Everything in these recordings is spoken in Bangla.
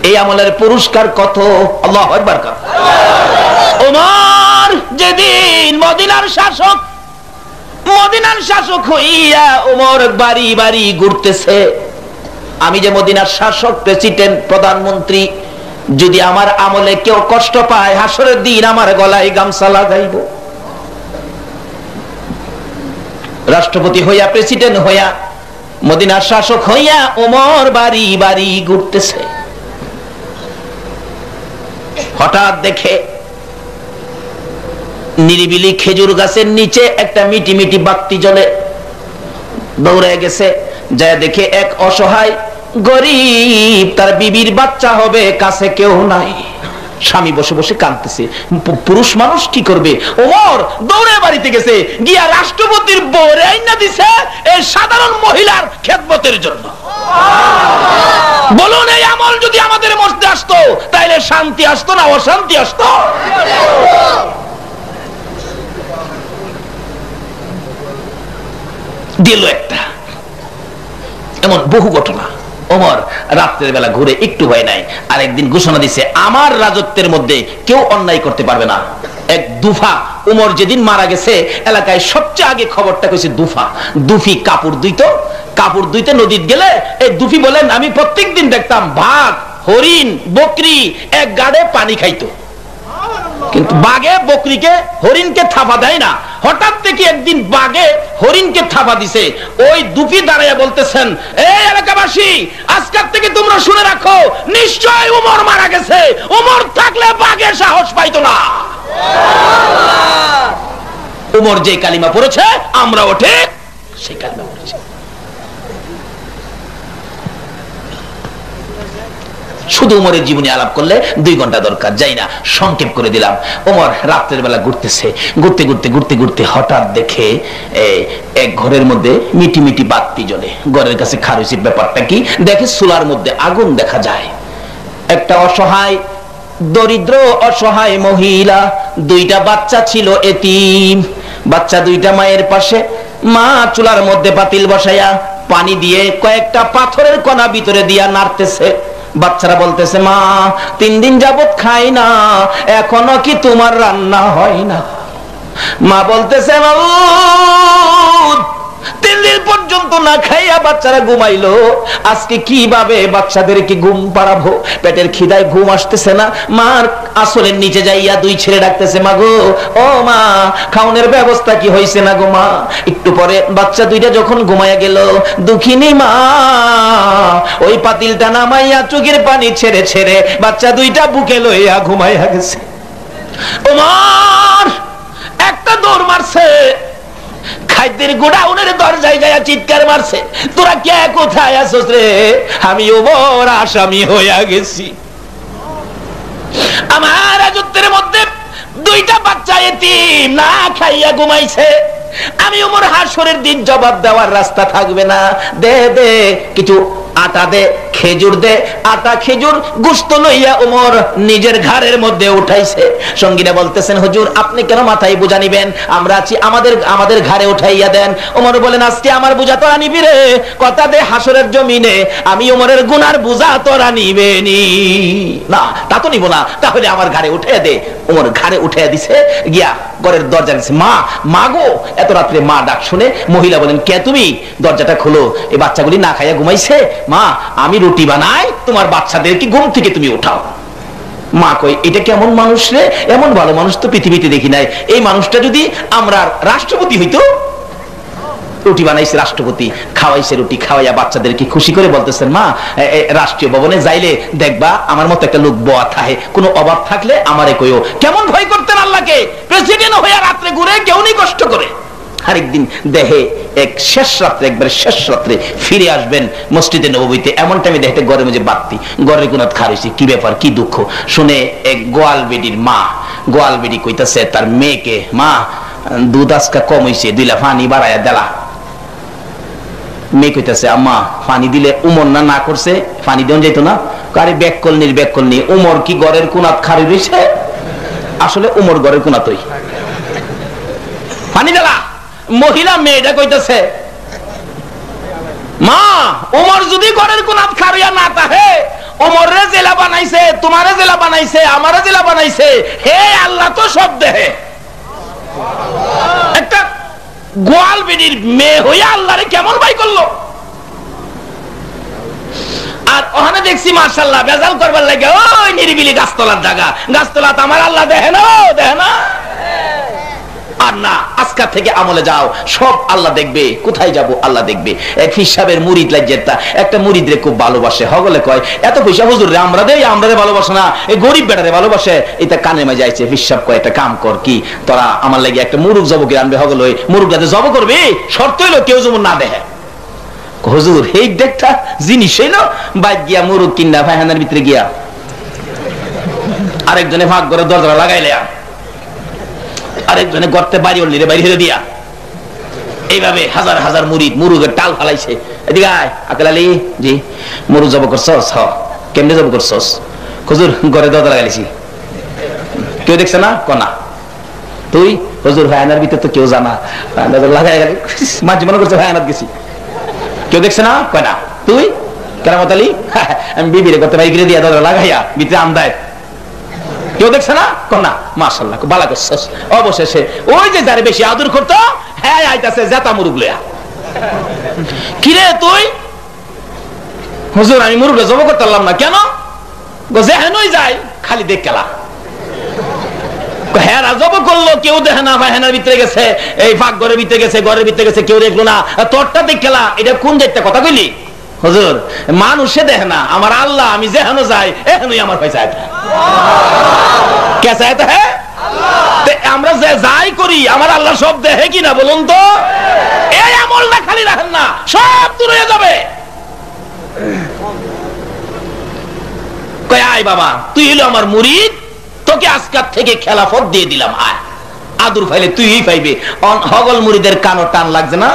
এই আমলের পুরস্কার কত! আল্লাহু আকবার। ওমর যেদিন মদিনার শাসক হইয়া ওমর বাড়ি বাড়ি ঘুরতেছে, আমি যে মদিনার শাসক, প্রেসিডেন্ট, প্রধানমন্ত্রী, যদি আমার আমলে কেউ কষ্ট পায়, হাসরের দিন আমার গলায় গামছা লাগাইব। রাষ্ট্রপতি হইয়া, প্রেসিডেন্ট হইয়া, মদিনার শাসক হইয়া ওমর বাড়ি বাড়ি ঘুরতেছে। হঠাৎ দেখে নিরিবিলি খেজুর গাছের নিচে একটা মিটি মিটি বাতি জ্বলে। দৌড়ে গেছে, যায় দেখে এক অসহায় গরিব, তার বিবির বাচ্চা হবে, কাছে কেউ নাই, স্বামী বসে বসে কাঁদতেছে। পুরুষ মানুষ কি করবে? ওমর দৌড়ে বাড়িতে গেছে, গিয়া রাষ্ট্রপতির বউরে আইনা দিছে এই সাধারণ মহিলার খেদমতের জন্য। বলুন, এই আমল যদি আমাদের মধ্যে আসতো তাইলে শান্তি আসতো না অশান্তি আসতো? দিল একটা। এমন বহু ঘটনা। ওমর রাত্রের বেলা ঘুরে একটু ভয় নাই। আরেকদিন ঘোষণা দিছে, আমার রাজত্বের মধ্যে কেউ অন্যায় করতে পারবে না। এক দুফা, ওমর যেদিন মারা গেছে এলাকায় সবচেয়ে আগে খবরটা কইছে দুফা। দুফি কাপড় ধুইতে নদীতে গেলে এই দুফি বলেন, আমি প্রত্যেকদিন দেখতাম বাঘ, হরিণ, বকরি এক গাড়ে পানি খাইতো, কিন্তু বাঘে বকরিকে, হরিণকে থাপা দেয় না। হঠাৎ থেকে একদিন বাঘে হরিণকে থাপা দিছে। ওই দুফি দাঁড়াইয়া বলতেছেন, এই এলাকাবাসী, আজকের থেকে তোমরা শুনে রাখো, নিশ্চয় ওমর মারা গেছে। ওমর থাকলে বাঘের সাহস পাইতো না। ওমর যে কালিমা পড়েছে, আমরাও ঠিক সেই কালিমা পড়েছি। শুধু ওমরের জীবনী আলাপ করলে 2 ঘন্টা দরকার, যাই না, সংক্ষেপ করে দিলাম। ওমর রাত্রের বেলা ঘুরতেছে, ঘুরতে ঘুরতে হঠাৎ দেখে এক ঘরের মধ্যে মিটি মিটি বাতি জ্বলে। ঘরের কাছে খারুসি, ব্যাপারটা কি? দেখে চুলার মধ্যে আগুন দেখা যায়। একটা অসহায়, দরিদ্র অসহায় মহিলা, 2টা বাচ্চা ছিল এতিম। বাচ্চা 2টা মায়ের পাশে, মা চুলার মধ্যে পাতিল বসাইয়া পানি দিয়ে কয়েকটা পাথরের কণা ভিতরে দিয়া নাড়তেছে। বাচ্চারা বলতেছে, মা 3 দিন যাবত খাই না, এখনো কি তোমার রান্না হয় না? মা বলতেছে, 3 দিন পর্যন্ত না খাইয়া বাচ্চারা ঘুমাইলো, আজকে কিভাবে বাচ্চাদেরকে ঘুম পাড়াবো? পেটের খিদায় ঘুম আসতেছে না। মার আসলের নিচে যাইয়া 2 ছেলে ডাকতেছে, মা গো, ও মা, খাওনের ব্যবস্থা কি হয়েছে না গো মা? একটু পরে বাচ্চা 2টা যখন ঘুমাইয়া গেল, দুঃখিনী মা ওই পাতিলটা নামাইয়া চোখের পানি ছেড়ে ছেড়ে বাচ্চা 2টা বুকে লইয়া ঘুমাইয়া গেছে। ওমর একটা দৌড় মারছে, খাদ্যের গোডাউনের দরজায় যায় চিৎকার মারছে, তোরা কে কোথায় আছোস রে? আমি ওমর আসামি হইয়া গেছি। আমার রাজত্বের মধ্যে 2টা বাচ্চা এতিম না খাইয়া ঘুমাইছে। আমি ওমর হাসরের দিন জবাব দেওয়ার রাস্তা থাকবে না। দে দে কিছু আটা দে, খেজুর দে। আটা খেজুর গোশত লইয়া ওমর নিজের ঘাড়ের মধ্যে উঠাইছে। সঙ্গীরা বলতেছেন, হুজুর আপনি কেন মাথায় বোঝা নিবেন? আমরা আছি, আমাদের ঘাড়ে উঠাইয়া দেন। ওমর বলেন, আজকে আমার বোঝা তোরা নিবি রে? কথা দে হাসরের জমিনে আমি ওমরের গুনার বোঝা তোরা নিবেনি। না, তা তো নিব না, তাহলে আমার ঘাড়ে উঠাইয়া দে। ওমর ঘাড়ে উঠাইয়া দিছে, গিয়া ঘরের দরজা দিছে। মা গো, এত রাত্রে মা ডাক শুনে মহিলা বলেন, কে তুমি? দরজাটা খোলো, এই বাচ্চাগুলি না খাইয়া ঘুমাইছে। মা, আমি রুটি বানাই, তোমার বাচ্চাদেরকে ঘুম থেকে তুমি উঠাও। মা কই, এটা কেমন মানুষ রে? এমন ভালো মানুষ তো পৃথিবীতে দেখি নাই। এই মানুষটা যদি আমরা রাষ্ট্রপতি হইতো। রুটি বানাইছে রাষ্ট্রপতি, খাওয়াইছে, রুটি খাওয়াইয়া বাচ্চাদেরকে খুশি করে বলতেছেন, মা রাষ্ট্রীয় ভবনে যাইলে দেখবা আমার মতো একটা লোক বয়া থাকে, কোনো অভাব থাকলে আমারে কইও। কেমন ভয় করতেন আল্লাহকে! প্রেসিডেন্ট হইয়া রাত্রে ঘুরে কেউ নেই কষ্ট করে। আরেকদিন দেহে শেষ রাত্রে ফিরে আসবেন মসজিদে নববীতে, এমন টাইমে দেখতে ঘরের মধ্যে বাতি, ঘরের কোন খারিছি, কি ব্যাপার, কি দুঃখ? শুনে এক গোয়াল বেডির মা, গোয়াল বেডি কইতাছে তার মেয়েকে, মা দুধ আজকা কম হইছে, 2 লা পানি বাড়াইয়া দেলা। মেয়ে কইতাছে, আম্মা পানি দিলে উমর না করছে, পানি দেন যাইতো না? আরে ব্যাককলনি, উমর কি ঘরের কোনাত খারি রইছে? আসলে উমর ঘরের কোনাতই পানি দেলা। মহিলা মেয়েটা কইতেছে, মা উমর যদি ঘরের কোনাত খারিয়া না থাকে, ওমরে জেলা বানাইছে, তোমারে জেলা বানাইছে, আমারে জেলা বানাইছে, হে আল্লাহ তো সব দেহে। একটা গোয়াল বেডির মেয়ে হইয়া আল্লাহরে কেমন ভাই করলো। আর ওখানে দেখছি মাশাআল্লাহ বেজাল করবার লাগে ওই নিরিবিলি গাছতলার জায়গা, গাছতলা তো আমার আল্লাহ দেখে না, দেখে না। আর না, আজকে থেকে আমলে যাও, সব আল্লাহ দেখবে। কোথায় যাব আল্লাহ দেখবে। এক হিসাবের মুরিদ লাজ্জাতা একটা মুরিদরে খুব ভালোবাসে, হগলে কয় এত পয়সা হুজুর রে আমরা দেই, আমরা ভালোবাসে না, এই গরিব বেটারে ভালোবাসে। এটা কানে মে যাইছে, হিসাব কয় একটা কাম কর, কি তোরা আমার লাগি একটা মুরুগ জবকে আনবে, হগল ওই মুরুগটাতে জব করবে, শর্ত হইলো কেউ যেমন না দেখে। হুজুর এই দেখটা জিনিস হইলো, বাইক গিয়া মুরুগ কিনা ভাইহানার ভিতরে গিয়া আরেকজনে ভাগ করে দরজা লাগাইলে, আরেকজনে গর্তে বাড়ি উঠলি রে বাইরে হেরে দিয়া, এইভাবে হাজার হাজার মুরিদ মুরুগের টাল ফালাইছে। এদিকে আয় আকেল আলী, জি মুরুগ জব করছস? হ। কেমনে জব করছস? হুজুর ঘরে দরজা লাগাইছি। কেউ দেখছে না? কনা তুই? হুজুর ভাইয়ানার ভিতরে তো কেউ জানা, লাগাই গেল মাঝে মনে করছে ভাইয়ানাত গেছি, কেউ দেখছে না? কয় না। তুই? কেরামত আলী, আমি বিবিরে করতে ভাই গিরে দিয়া দরজা লাগাইয়া ভিতরে আমদায়, কেউ দেখছে না? কন্যা মাশাআল্লাহ বালা করছস। অবশেষে ওই যে যারে বেশি আদর করতো, হ্যাঁ আইতাছে জেতা মুরুগ লয়া। কিরে তুই? হুজুর আমি মুরুগটা জব করতে পারলাম না। কেন? যেহেনই যাই খালি দেখ কেলা। হ্যাঁ জব করলো, কেউ দেখে না, ভাইহানার ভিতরে গেছে, এই ফাঁক ঘরের ভিতরে গেছে, ঘরের ভিতরে গেছে, কেউ দেখলো না, তোরটা দেখ কেলা। এটা কোন দেখতে কথা কইলি? হুজুর মানুষে দেখে না, আমার আল্লাহ, আমি যেহেন যাই এখনই আমার পয়সা কে চাইতে। হ্যাঁ আমরা যে যাই করি আমার আল্লাহ সব দেখে কিনা বলুন তো? এই আমলটা খালি রাখেন না, সব দূর হয়ে যাবে। কয় আয় বাবা তুই হলো আমার মুরিদ, তোকে আজকাল থেকে খেলাফত দিয়ে দিলাম, আয় আদুর ফাইলে তুই পাইবে। হগল মুরিদের কানো টান লাগছে না?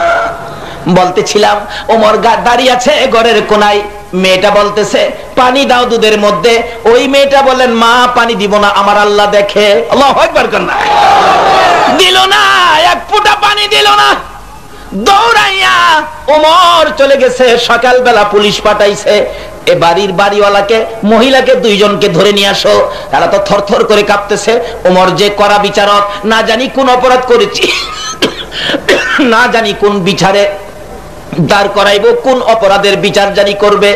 বলতেছিলাম ওমর দাঁড়িয়ে আছে ঘরের কোনায়, মেয়েটা বলতেছে পানি দাও দুধের মধ্যে। ওই মেয়েটা বলেন মা পানি দিব না, আমার আল্লাহ দেখে। আল্লাহু আকবার কন্যা দিল না, এক ফোঁটা পানি দিল না। দৌড়াইয়া ওমর চলে গেছে, সকালবেলা পুলিশ পাঠাইছে, এ বাড়ির বাড়িওয়ালাকে মহিলাকে দুইজনকে ধরে নিয়ে আসো। তারা তো থরথর করে কাঁপতেছে। ওমর যে কড়া বিচারক, না জানি কোন অপরাধ করেছি, না জানি কোন বিচারে দাঁড় করাইবো, কোন অপরাধের বিচার জানি করবে।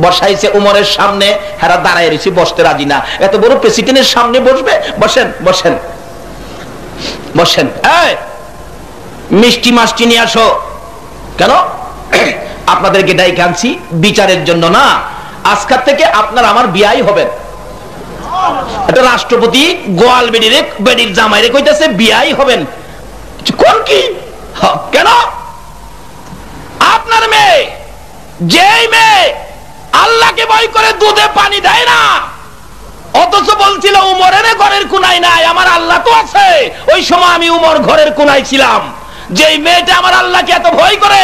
বসাইছে উমরের সামনে, হেরা দাঁড়ায় রয়েছে, বসতে রাজি না। এত বড় প্রেসিডেন্টের সামনে বসবে? বসেন বসেন বসেন। এই মিষ্টি মাষ্টি নিয়ে আসো। কেন? আপনাদেরকে ডাইকে আনছি বিচারের জন্য না, আজকাল থেকে আপনার আমার বিয়াই হবেন। এটা রাষ্ট্রপতি গোয়াল বেডির জামাইরে কইতাছে বিয়াই হবেন। কোন কি? কেন? আপনার মেয়ে, যেই মেয়ে আল্লাহকে ভয় করে দুধে পানি দেয় না, অথচ বলছিল উমরের ঘরের কোনায় নাই, আমার আল্লাহ তো আছে। ওই সময় আমি উমর ঘরের কোনায় ছিলাম। যেই মেয়েটা আমার আল্লাহকে এত ভয় করে,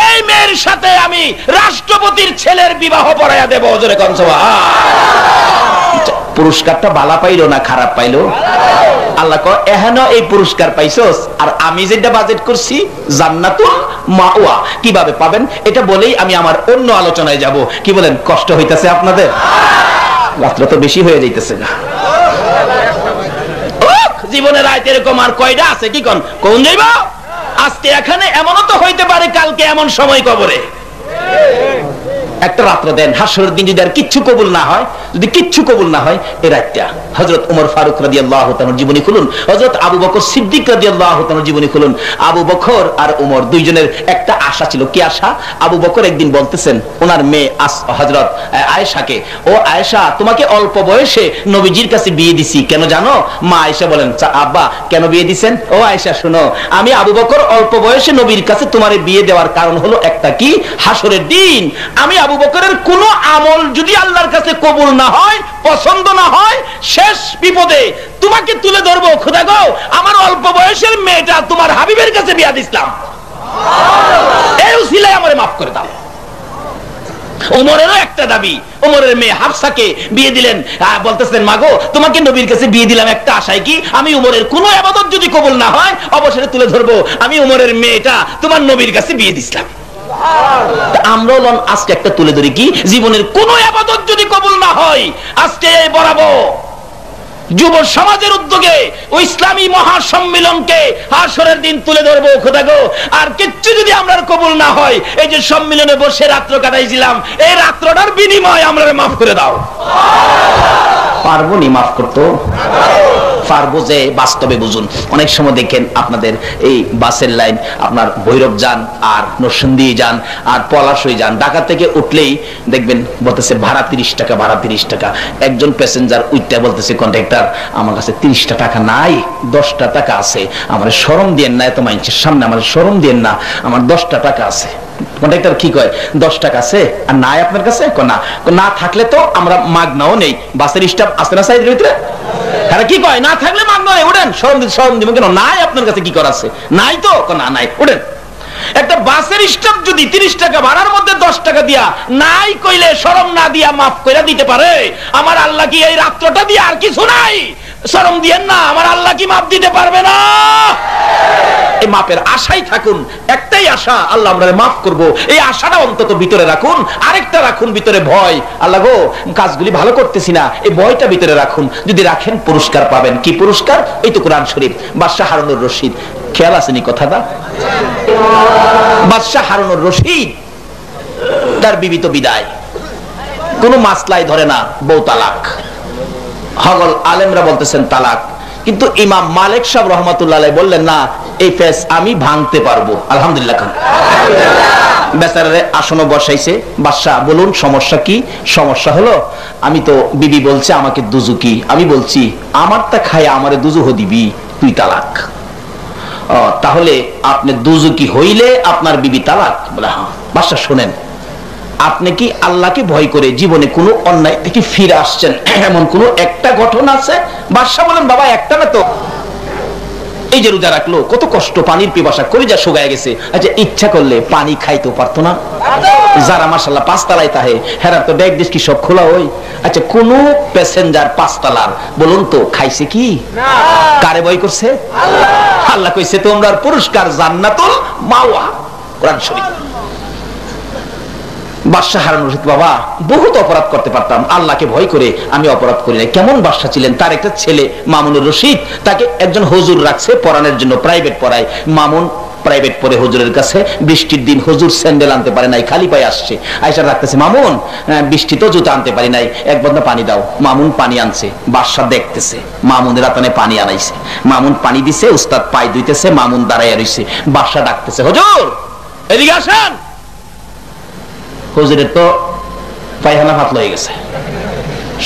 এই মেয়ের সাথে আমি রাষ্ট্রপতির ছেলের বিবাহ পড়াইয়া দেব। জোরে কোন সুবহান। পুরস্কারটা বালা পাইলো না খারাপ পাইলো? আল্লাহ কয় এহেন এই পুরস্কার পাইছস, আর আমি যেটা বাজেট করছি জান্নাতুল মাওয়া কিভাবে পাবেন এটা বলেই আমি আমার অন্য আলোচনায় যাব। কি বলেন? কষ্ট হইতাছে আপনাদের? রাত্র তো বেশি হয়ে যাইতেছে না? জীবনের রাত এরকম আর কয়টা আছে? কি কোন কোন যাইব? আজকে এখানে, এমনও তো হইতে পারে কালকে এমন সময় কবরে। একটা রাত্র দেন, হাসরের দিন যদি আর কিচ্ছু কবুল না হয়, যদি কিচ্ছু কবুল না হয়, এই রাতটা হযরত ওমর ফারুক রাদিয়াল্লাহু তাআলার জীবনী খুলুন, হযরত আবু বকর সিদ্দিক রাদিয়াল্লাহু তাআলার জীবনী খুলুন। আবু বকর আর ওমর দুইজনের একটা আশা ছিল। কি আশা? আবু বকর একদিন বলতেছেন ওনার মেয়ে হযরত আয়েশাকে, ও আয়েশা তোমাকে অল্প বয়সে নবীজির কাছে বিয়ে দিছি, কেন জানো? মা আয়েশা বলেন আব্বা কেন বিয়ে দিবেন? ও আয়েশা শুনো, আমি আবু বকর অল্প বয়সে নবীর কাছে তোমারে বিয়ে দেওয়ার কারণ হলো একটা, কি? হাসরের দিন আমি আবু বকরের কোন আমল যদি আল্লাহর কাছে কবুল না হয়, পছন্দ না হয়, শেষ বিপদে তোমাকে তুলে ধরবো। খোদা গো, আমার অল্প বয়সের মেয়েটা তোমার হাবিবের কাছে বিয়া দিছিলাম, এই উসিলায় আমারে মাফ করে দাও। ওমরেরও একটা দাবি, ওমরের মেয়ে হাফসাকে বিয়ে দিলেন, বলতেছেন মাগো তোমাকে নবীর কাছে বিয়ে দিলাম একটা আশায়, কি? আমি ওমরের কোন ইবাদত যদি কবুল না হয়, অবসরে তুলে ধরবো আমি ওমরের মেয়েটা তোমার নবীর কাছে বিয়ে দিছিলাম। আমরাও আজকে একটা তুলে ধরি কি, জীবনের কোন ইবাদত যদি কবুল না হয়, আজকে এই বরাবর যুব সমাজের উদ্যোগে ওই ইসলামী মহাসম্মিলনকে হাসরের দিন তুলে ধরবো খোদা গো। আর কিচ্ছু যদি আমরা কবুল না হয়, এই যে সম্মিলনে বসে রাত্র কাটাইছিলাম, এই রাত্রটার বিনিময় আমরা মাফ করে দাও। পারবো নি মাফ করতে? পারবো যে বাস্তবে বুঝুন। অনেক সময় দেখেন আপনাদের এই বাসের লাইন, আপনার ভৈরব যান আর নরসিংদী যান আর পলাশই যান, ঢাকা থেকে উঠলেই দেখবেন বলতেছে ভাড়া 30 টাকা, ভাড়া 30 টাকা। একজন প্যাসেঞ্জার উঠতে বলতেছে কন্ট্রাক্টর, আমার কাছে 30টা টাকা নাই, 10টা টাকা আছে, আমার শরম দিয়েন না, এত মানুষের সামনে আমার শরম দিয়েন না, আমার 10টা টাকা আছে। কন্ট্রাক্টর কি কয়, 10 টাকা আছে আর নাই আপনার কাছে? না থাকলে তো আমরা মাগনাও নেই। বাসের স্টাফ আছে না সাইডের ভিতরে? হ্যাঁ, কি কয়, না থাকলে মাগনা নেই, উঠেন, শরম দিব কেন? নাই আপনার কাছে কি করা আছে? নাই তো? না নাই, উঠেন। একটা বাসের স্টাফ যদি 30 টাকা ভাড়ার মধ্যে 10 টাকা দিয়া নাই কইলে শরম না দিয়া মাফ করে দিতে পারে, আমার আল্লাহ কি এই রাত্রটা দিয়ে আর কিছু নাই? শরম দিয়েন না, আমার আল্লাহ কি মাফ দিতে পারবে না? এই মাপের আশাই থাকুন, একটাই আশা, আল্লাহ আমরা মাফ করব। এই আশাটা অন্তত ভিতরে রাখুন। আরেকটা রাখুন ভিতরে ভয়, আল্লাহ গো কাজগুলি ভালো করতেছি না, এই ভয়টা ভিতরে রাখুন। যদি রাখেন পুরস্কার পাবেন। কি পুরস্কার? এই তো কোরআন শরীফ। বাদশাহ হারুনুর রশিদ, খেয়াল আসেনি কথাটা? বাদশাহ হারুনুর রশিদ তার বিবি তো বিদায়, কোন মাসলাই ধরে না, বউ তালাক। হগল আলেমরা বলতেছেন তালাক, কিন্তু ইমাম মালিক সাহেব রহমাতুল্লাহ আলাইহি বললেন না, এই ফেস আমি ভাঙতে পারবো। আলহামদুলিল্লাহ খান। বেচারারে আসনে বসাইছে। বাদশাহ বলুন সমস্যা কি? সমস্যা হলো আমি তো, বিবি বলছে আমাকে দুজুকি, আমি বলছি আমারটা খায় আমারে দুজুহ দিবি, তুই তালাক। তাহলে আপনি দুজুকি হইলে আপনার বিবি তালাক? বলে হ্যাঁ। বাদশাহ শোনেন, আপনি কি আল্লাহকে ভয় করে জীবনে কোনো অন্যায় থেকে ফিরে আসছেন এমন কোন একটা ঘটনা আছে? বাদশাহ বলেন বাবা একটা না তো। এই যে রোজা রাখলো, কত কষ্ট, পানির পিপাসা, কলিজা শুকায় গেছে, আচ্ছা ইচ্ছা করলে পানি খাইতেও পারতো না? যারা মাশাআল্লাহ 5 তলায় থাকে, হেরার তো ব্যাগ ডিস্কি সব খোলা হয়। আচ্ছা কোন প্যাসেঞ্জার 5 তলার বলুন তো খাইছে কি? কারে ভয় করছে? আল্লাহ। আল্লাহ কইছে তোমরা পুরস্কার জান্নাতুল মাওয়া, কোরআন শরীফ। বাদশাহ হারুন রশিদ বাবা বহুত অপরাধ করতে পারতাম, আল্লাহকে ভয় করে আমি অপরাধ করি না। কেমন বাদশাহ ছিলেন? তার একটা ছেলে মামুনুর রশিদ, তাকে একজন হুজুর রাখছে পড়ানোর জন্য, প্রাইভেট পড়ায়। মামুন প্রাইভেট পড়ে হুজুরের কাছে, বৃষ্টির দিন হুজুর স্যান্ডেল আনতে পারে নাই, খালি পায়ে আসছে। আয়েশা রাখতেছে, মামুন বৃষ্টি তো জুতা আনতে পারি নাই, এক বন্ধা পানি দাও। মামুন পানি আনছে, বাদশাহ দেখতেছে মামুনের হাতে পানি আনাইছে। মামুন পানি দিছে, উস্তাদ পায়ে ধুইতেছে, মামুন দাঁড়াইয়া রইছে। বাদশাহ ডাকতেছে, হুজুর এদিকে আসেন। হুজুরের তো পায়খানা ফাত হয়ে গেছে,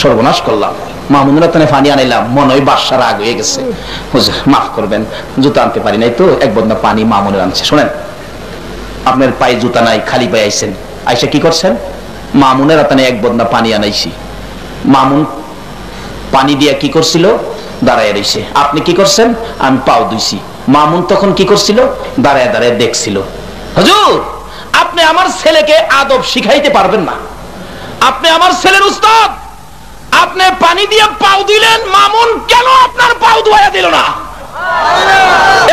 সর্বনাশ করলাম, মামুনের হাতে পানি আনাইলাম, মনে হয় বাদশাহ রাগ হয়ে গেছে। হুজুর মাফ করবেন, জুতা আনতে পারি নাই তো, এক বন্ধা পানি মামুনের আনছে। শোনেন, আপনার পায়ে জুতা নাই, খালি পায়ে আইছেন, আইসা কি করছেন? মামুনের হাতে এক বন্ধা পানি আনাইছি। মামুন পানি দিয়া কি করছিল? দাঁড়ায় রইছে। আপনি কি করছেন? আমি পাও ধুইছি। মামুন তখন কি করছিল? দাঁড়ায় দাঁড়ায় দেখছিল। হুজুর আপনি আমার ছেলেকে আদব শিখাইতে পারবেন না, আপনি আমার ছেলের উস্তাদ, আপনি পানি দিয়ে পাও দিলেন, মামুন কেন আপনার পাও ধোয়া দিল না?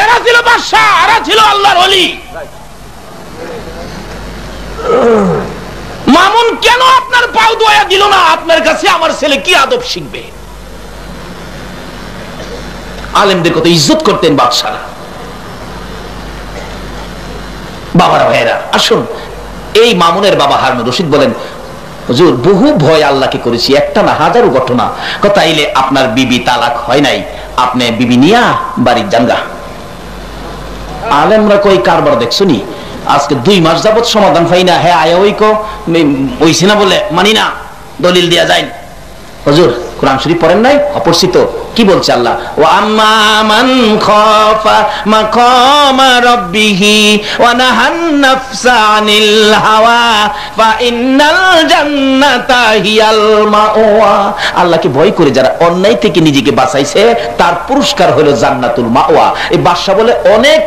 এরা ছিল বাদশা, এরা ছিল আল্লাহর ওলি। মামুন কেন আপনার পাও ধোয়া দিল না? আপনার কাছে আমার ছেলে কি আদব শিখবে? আলেমদের কত ইজ্জত করতেন বাদশারা। বাবারা ভাইরা আসুন, এই মামুনের বাবা হারুন রশিদ বলেন, হুজুর বহু ভয় আল্লাহকে করেছি, একটা না হাজারো ঘটনা। তাইলে আপনার বিবি তালাক হয় নাই, আপনি বিবি নিয়া বাড়ির জানগা। আলেমরা কই কারবার দেখছনি, আজকে 2 মাস যাবত সমাধান পাই না। হ্যাঁ আয়া ওই কো ওইছি না বলে মানি না, দলিল দিয়া যায়। হুজুর কোরআন শরীফ পড়েন নাই? অপরিচিত কি বলছে আল্লাহ? ওয়া আম্মা মান খাফা মাকামা রাব্বিহি ওয়া নাহান নাফসা আনিল হাওয়া ফা ইন্নাল জান্নাতা হিয়াল মাওয়া। আল্লাহকে ভয় করে যারা অন্যায় থেকে নিজেকে বাঁচাইছে তার পুরস্কার হলো জান্নাতুল মাওয়া। এই বাদশা বলে অনেক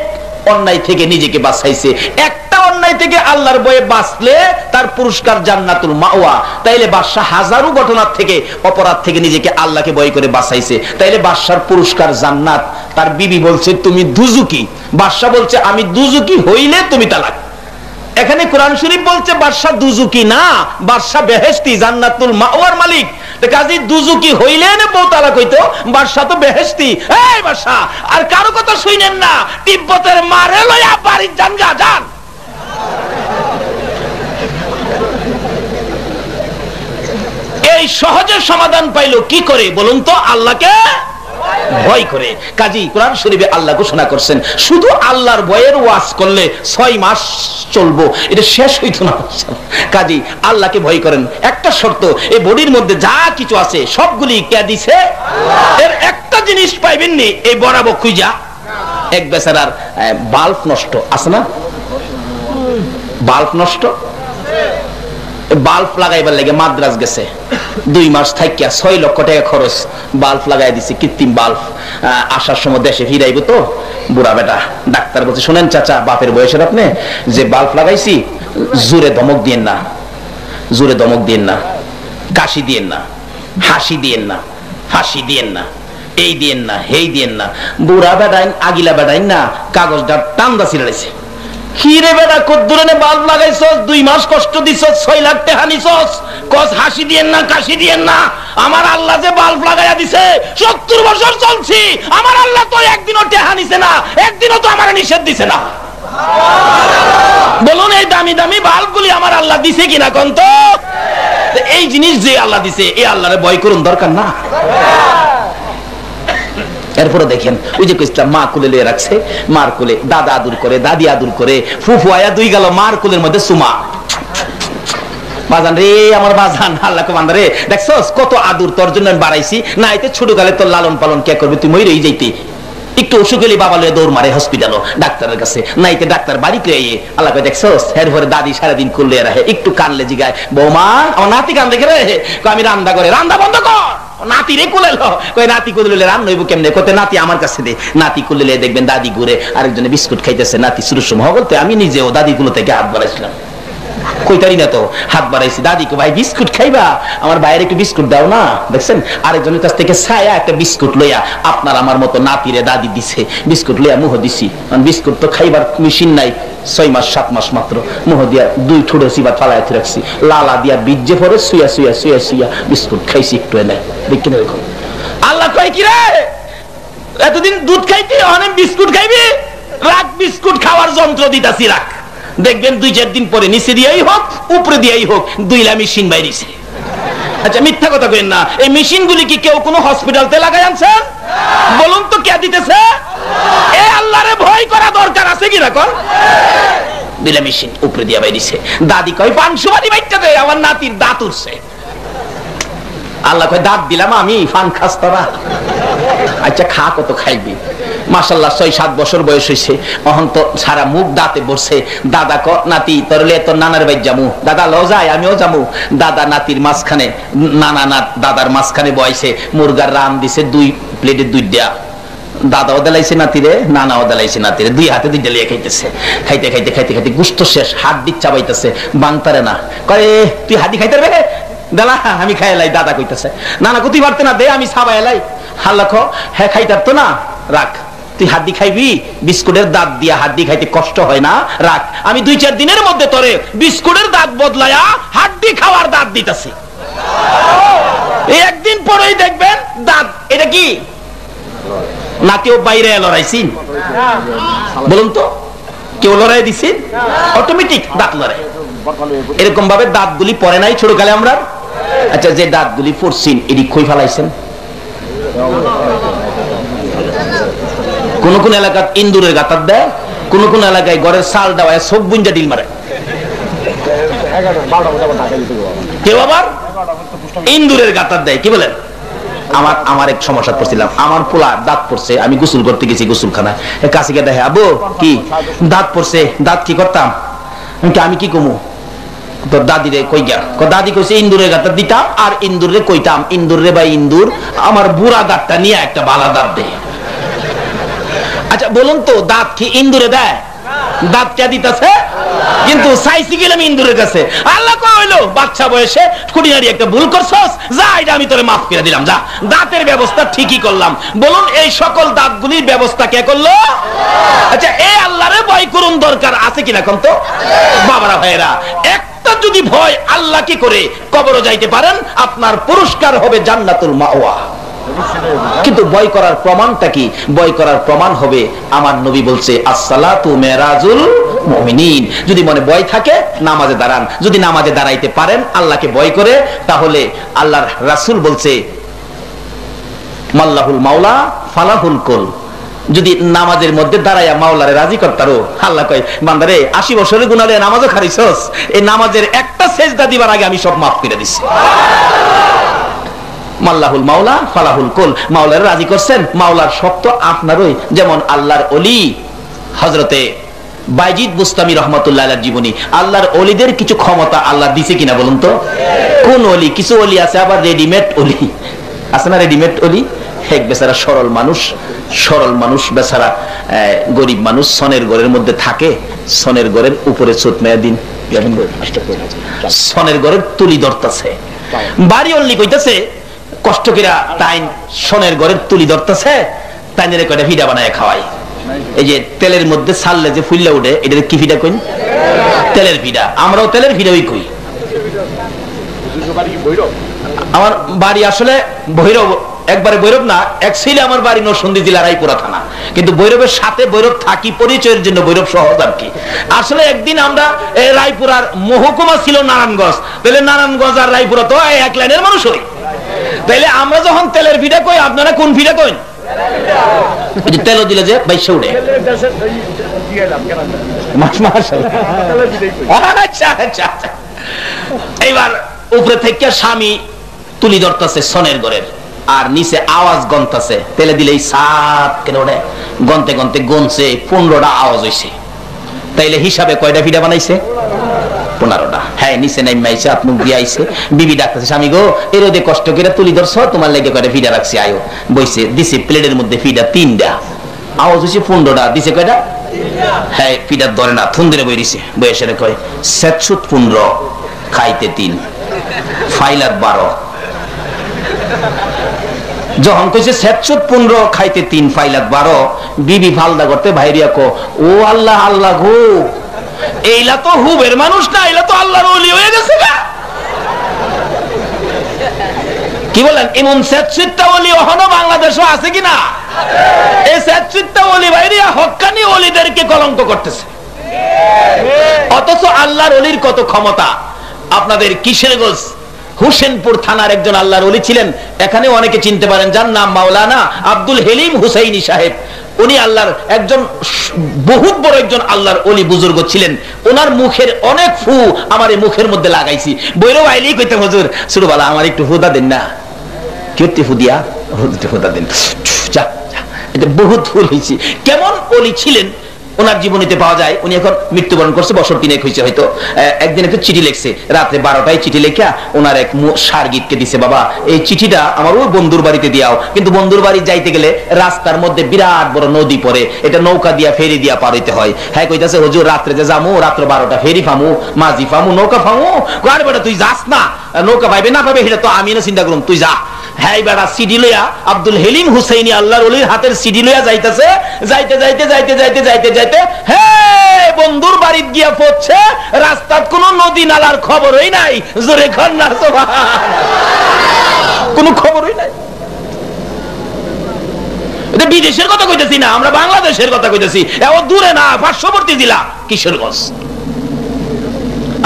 অন্যায় থেকে নিজেকে বাঁচাইছে, একটা অন্যায় থেকে আল্লাহর ভয়ে বাঁচলে তার পুরস্কার জান্নাতুল মাওয়া। তাইলে বাদশা হাজারো ঘটনার থেকে, অপরাধ থেকে নিজেকে আল্লাহকে ভয় করে বাঁচাইছে, তাইলে বাদশার পুরস্কার জান্নাত। তার বিবি বলছে তুমি দুজুকি, বাদশা বলছে আমি দুজুকি হইলে তুমি তালাক। এখানে কোরআন শরীফ বলছে বাদশাহ দুজুকি না, বাদশাহ বেহেশতি, জান্নাতুল মাওয়ার মালিক। কাজী দুজুকি হইলেন বউ তালাক হইতো, বাদশাহ তো বেহেশতি। এই বাদশাহ আর কারো কথা শুনেন না, তিব্বতের মারে লইয়া বাড়ির যান গা যান। এই সহজে সমাধান পাইলো কি করে বলুন তো? আল্লাহকে ভয় করে। কাজী কোরআন শরীফে আল্লাহ ঘোষণা করছেন শুধু আল্লাহর ভয়ের ওয়াজ করলে 6 মাস চলবো, এটা শেষ হইতো না। কাজী আল্লাহকে ভয় করেন। একটা শর্ত, এই বডির মধ্যে যা কিছু আছে সবগুলি কে দিছে? এর একটা জিনিস পাইবেন নি এই বরাবর খুঁজা। এক বেচারার বাল্ব নষ্ট আছে না, বাল্ব নষ্ট, বাল্ব লাগাইবার লাগে মাদ্রাজ গেছে, 2 মাস থাকিয়া 6 লক্ষ টাকা খরচ, বাল্ব লাগাই দিছে, কৃত্রিম বাল্ব। আসার সময় দেশে ফিরাইব তো বুড়া বেটা, ডাক্তার বলছে শোনেন চাচা, বাপের বয়সের আপনি যে বাল্ব লাগাইছি, জোরে ধমক দিয়েন না, জোরে ধমক দিয়েন না, কাশি দিয়েন না, হাসি দিয়েন না, ফাঁসি দিয়েন না, এই দিয়েন না, হেই দিয়েন না। বুড়া বেটাইন আগিলা বেটাইন না কাগজটা টান্দা ছিড়াইছে। কিরে বেটা কদ্দুরে বাল্ব লাগাইছস, 2 মাস কষ্ট দিছস, 6 লাখ টাকা নিছস, কস হাসি দিয়েন না, কাশি দিয়েন না। আমার আল্লাহ যে বাল্ব লাগাইয়া দিছে 70 বছর চলছি, আমার আল্লাহ তো একদিনও টাকা নিছে না, একদিনও তো আমার নিষেধ দিছে না। বলুন এই দামি দামি বাল্বগুলি আমার আল্লাহ দিছে কিনা কোন তো? এই জিনিস যে আল্লাহ দিছে এই আল্লাহরে ভয় করুন দরকার না। এরপরে দেখেন ওই যে কইছিলাম মা কোলে লয়ে রাখছে, মার কোলে দাদা আদর করে, দাদি আদর করে, ফুফু আয়া 2 গেল মার কোলের মধ্যে সুমা। বাজান রে আমার বাজান, আল্লাহকে বান্দা রে, দেখছস কত আদর তোর জন্য আমি বাড়াইছি, না এতে ছোট কালে তোর লালন পালন কে করবে, তুই মইরেই যাইতি। একটু অসুখ হলে বাবা লয়ে দৌড় মারে হসপিটাল ডাক্তারের কাছে, নাইতে ডাক্তার বাড়িতে এসে আল্লাহ কয় দেখছস। এরপরে দাদি সারাদিন করলে রাখে, একটু কানলে জিগায় বৌমা আমার নাতি কান দেখে রে, আমি রান্না করে, রান্না বন্ধ কর, নাতি রে কুলে কই নাতি কুলে রান্না হইব কেমনে, কত নাতি আমার কাছে দে। নাতি কুলে দেখবেন দাদি ঘুরে আরেকজনে বিস্কুট খাইতেছে, নাতি শুরুর সময় বলতে আমি নিজেও দাদি গুলো থেকে হাত বাড়াইছিলাম, কইতারি না তো হাত বাড়াইছি দাদিকে, ভাই বিস্কুট খাইবা, আমার বাইরে একটু বিস্কুট দাও না। দেখছেন আরেকজনের কাছ থেকে ছায়া একটা বিস্কুট লইয়া আপনার আমার মতো নাতিরে দাদি দিছে, বিস্কুট লইয়া মুহ দিছি। বিস্কুট তো খাইবার মেশিন নাই, 6 মাস 7 মাস মাত্র, মুহ দিয়া 2 ঠুড়ো সিবা ফালাই রাখছি, লালা দিয়া বিজ্জে পরে শুয়া শুয়া শুয়া শুয়া বিস্কুট খাইছি একটু এনে দেখি না। দেখুন আল্লাহ কয় কি রে, এতদিন দুধ খাইতি অনেক বিস্কুট খাইবি, রাখ বিস্কুট খাওয়ার যন্ত্র দিতাছি রাখ, দেখবেন 2-4 দিন পরে নিচে দিয়েই হোক উপরে দিয়েই হোক 2লা মেশিন বাইরেছে। আচ্ছা মিথ্যা কথা কইেন না, এই মেশিন গুলি কি কেউ কোনো হসপিটালতে লাগাই আনছেন? বলুন তো কে দিতেছে? এই আল্লাহরে ভয় করা দরকার আছে কি না কোন? 2লা মেশিন উপরে দিয়া বাইরেছে। দাদি কয় 500 বাড়ি বাইটা দে, আমার নাতির দাঁত উঠছে। আল্লাহ কয় দাঁত দিলাম আমি, ফান খাস তোরা। আচ্ছা খা, কত খাইবি? মাশাআল্লাহ 6-7 বছর বয়স হইছে, অহন তো সারা মুখ দাঁতে বসছে। দাদা ক নাতি তোরলে তোর নানার বাড়ি যামু, দাদা ল যায় আমিও যামু। দাদা নাতির মাঝখানে, নানা নাত দাদার মাঝখানে বয়সে মুরগার রান দিছে 2 প্লেটে 2 দেয়া। দাদাও দেলাইছে নাতিরে, নানাও দেলাইছে নাতিরে, 2 হাতে 2 লিয়ে খাইতেছে। খাইতে খাইতে খাইতে খাইতে গুস্ত শেষ, হাত দিক চাবাইতেছে, বানতারে না। কয় তুই হাতি খাইতে রে দাদা, আমি খাইলাই। দাদা কইতেছে নানা কুতি পারতে না, দে আমি সাবাই এলাই। হাল্লা খ হ্যাঁ খাইতার তো না, রাখ তুই হাড্ডি খাইবি, বিস্কুটের দাঁত দিয়া হাড্ডি খাইতে কষ্ট হয় না, রাখ আমি 2-4 দিনের মধ্যে তোরে বিস্কুটের দাঁত বদলায়া হাড্ডি খাওয়ার দাঁত দিতেছি। এই একদিন পরেই দেখবেন দাঁত, এটা কি না কেউ বাইরে লড়াইছি? বলুন তো কেউ লড়াই দিছি? অটোমেটিক দাঁত লড়াই। এরকম ভাবে দাঁতগুলি পরে নাই ছোটকালে আমরা। আচ্ছা যে দাঁতগুলি পড়ছেন এটি কই ফেলাইছেন? কোন কোন এলাকায় ইন্দুরের গাতার দেয়, কোন কোন এলাকায় ঘরের চাল দেওয়া সব বুঞ্জা ডিল মারে, কেউ আবার ইন্দুরের গাতার দেয়। কি বলেন? আমার এক সমস্যা পড়ছিলাম, আমার পোলা দাঁত পড়ছে, আমি গোসল করতে গেছি গোসলখানায়, কাছে গিয়ে দেখে আবু কি দাঁত পড়ছে, দাঁত কি করতাম? আমি কি কমু? তোর দাদিরে কই গা? দাদি কইছে ইন্দুরের গাতার দিতাম, আর ইন্দুরে কইতাম ইন্দুরে বা ইন্দুর আমার বুড়া দাঁতটা নিয়ে একটা বালা দাঁত দে। আচ্ছা বলুন তো দাঁত কি ইন্দুরে দেয়? দাঁত কে দিতেছে? কিন্তু চাইছি গেলাম ইন্দুরের কাছে। আল্লাহ কইলো বাচ্চা বয়সে খুঁটিনাটি একটা ভুল করছস, যা এটা আমি তোরে মাফ করে দিলাম, যা। দাঁতের ব্যবস্থা ঠিকই করলাম। বলুন এই সকল দাঁতগুলির ব্যবস্থা কে করলো? আচ্ছা এই আল্লাহরে ভয় করুন দরকার আছে কিনা কোন তো? বাবারা ভাইরা, একটা যদি ভয় আল্লাহ কি করে কবরও যাইতে পারেন, আপনার পুরস্কার হবে জান্নাতুল মাওয়া। কিন্তু ভয় করার প্রমাণটা কি? ভয় করার প্রমাণ হবে আমার নবী বলছে আসসালাতু মেরাজুল মুমিনিন। যদি মনে ভয় থাকে নামাজে দাঁড়ান, যদি নামাজে দাঁড়াইতে পারেন আল্লাহকে ভয় করে, তাহলে আল্লাহর রাসূল বলছে মাল্লাহুল মাওলা ফালাহুল কুল। যদি নামাজের মধ্যে দাঁড়াইয়া মাওলারে রাজি করতারো, আল্লাহ কয় বান্দারে 80 বছরের গুনাহে নামাজও খারিছস, এই নামাজের একটা সেজদা দিবার আগে আমি সব মাফ করে দিছি। মাল্লাহুল মাওলা ফালাহুল কুল, মাওলারে রাজি করছেন, মাওলার শর্ত আপনারই। যেমন আল্লাহর ওলি হযরতে বাইজিদ বুস্তামি রাহমাতুল্লাহ আলাইহির জীবনী, আল্লাহর ওলিদের কিছু ক্ষমতা আল্লাহ দিছে কিনা বলুন তো? কোন ওলি? কিছু ওলি আছে আবার রেডিমেড ওলি আছে না, রেডিমেড ওলি। এক বেচারা সরল মানুষ বেচারা গরিব মানুষ, সনের ঘরের মধ্যে থাকে, সনের ঘরের উপরে চোট মেয়া দিন, সনের ঘরের তুলি ধরতেছে, বাড়ি অল্লি কইতেছে কষ্ট কিরা টাইম সনের ঘরের তুলি ধরতেছে, তাইনের কয়টা ভিডা বানায় খাওয়াই। এই যে তেলের মধ্যে ছাড়লে যে ফুললে উঠে, এটা কি ভিডা কইন? তেলের ভিডা। আমরাও তেলের ভিডাই কই। আমার বাড়ি আসলে ভৈরব, একবারে ভৈরব না, অ্যাকচুয়ালি আমার বাড়ি নরসিংদী জেলা রায়পুরা থানা, কিন্তু ভৈরবের সাথে ভৈরব থাকি পরিচয়ের জন্য ভৈরব সহজ আর কি। আসলে একদিন আমরা রায়পুরার মহকুমা ছিল নারায়ণগঞ্জ, তাহলে নারায়ণগঞ্জ আর রায়পুরা তো এক লাইনের মানুষ হই, তাইলে আমরা যখন তেলের ভিডা কই আপনারা কোন ভিডা কইন? তেল দিলে যে বাইশে উঠে। এইবার উপরে থেকে স্বামী তুলি ধরতেছে সনের ঘরের, আর নিচে আওয়াজ গন্তাছে, তেলে দিলেই সাত কেন ওঠে, গনতে গনতে গনছে 15টা আওয়াজ হইছে। তাইলে হিসাবে কয়টা ভিডা বানাইছে? 15টা। হ্যাঁ, নিচে নাইমাইছে, আপনি দিয়ে আইছে, বিবি ডাকতেছে স্বামী গো এই রোদে কষ্ট করে তুলি ধরছ, তোমার লেগে কয়টা ভিডা রাখছি, আয়ো। বইছে, দিছে প্লেটের মধ্যে ভিডা 3টা, আওয়াজ হইছে 15টা, দিছে কয়টা? হ্যাঁ, ভিডা ধরে না, থুন্দিরে বই দিছে, বয়সের কয় 715 খাইতে 3 ফাইলাত 12। যখন কইছে 715 খাইতে 3 ফাইলাত 12, বিবি ফালদা করতে ভাইরিয়া কো ও আল্লাহ আল্লাহ গো, এইলা তো হুবের মানুষ না, এইলা তো আল্লাহর ওলি হয়ে গেছে না। কি বলেন? এমন 67টা ওলি এখনো বাংলাদেশে আছে কিনা? এই 67টা ওলি ভাইরিয়া হক্কানি ওলিদেরকে কলঙ্ক করতেছে। অথচ আল্লাহর ওলির কত ক্ষমতা। আপনাদের কিশোরগঞ্জ হুসেনপুর থানার একজন আল্লাহর ওলি ছিলেন, এখানে অনেকে চিনতে পারেন, যার নাম মাওলানা আব্দুল হেলিম হুসাইনি সাহেব। উনি আল্লাহর একজন বহুত বড় একজন আল্লাহর ওলি বুজুর্গ ছিলেন। ওনার মুখের অনেক ফু আমার এই মুখের মধ্যে লাগাইছি, বৈরব আইলেই কইতে হুজুর ছোটবেলা আমার একটু হুদা দেন না, কীর্তি হুদিয়া হুদা দেন, যা এটা বহুত ভুল হয়েছি। কেমন ওলি ছিলেন ওনার জীবনীতে পাওয়া যায়। উনি এখন মৃত্যুবরণ করছে, বছর 3 হয়েছে হয়তো। একদিন একটা চিঠি লিখছে, রাত্রে 12টায় চিঠি লেখা ওনার এক সার্গিতকে দিছে, বাবা এই চিঠিটা আমার ওই বন্ধুর বাড়িতে দিয়াও। কিন্তু বন্ধুর বাড়ি যাইতে গেলে রাস্তার মধ্যে বিরাট বড় নদী পড়ে, এটা নৌকা দিয়া ফেরি দিয়া পার হইতে হয়। হ্যাঁ কইতাছে হুজুর রাত্রে যে যামু, রাত্র 12টা ফেরি ফামু, মাঝি ফামু, নৌকা ফামু। আরে বেটা তুই যাস না, নৌকা পাইবে না পাবে সেটা তো আমি না চিন্তা করুম, তুই যা। হ্যাঁ বেটা সিডি লইয়া আব্দুল হেলিম হুসাইনি আল্লাহর ওলির হাতের সিডি লইয়া যাইতেছে, যাইতে যাইতে যাইতে যাইতে যাইতে যাইতে হ্যাঁ বন্ধুর বাড়ি গিয়া পড়ছে, রাস্তার কোন নদী নালার খবরই নাই। জোরে খন্না কোন খবরই নাই। এটা বিদেশের কথা কইতেছি না, আমরা বাংলাদেশের কথা কইতেছি। এও দূরে না, পার্শ্ববর্তী জেলা কিশোরগঞ্জ।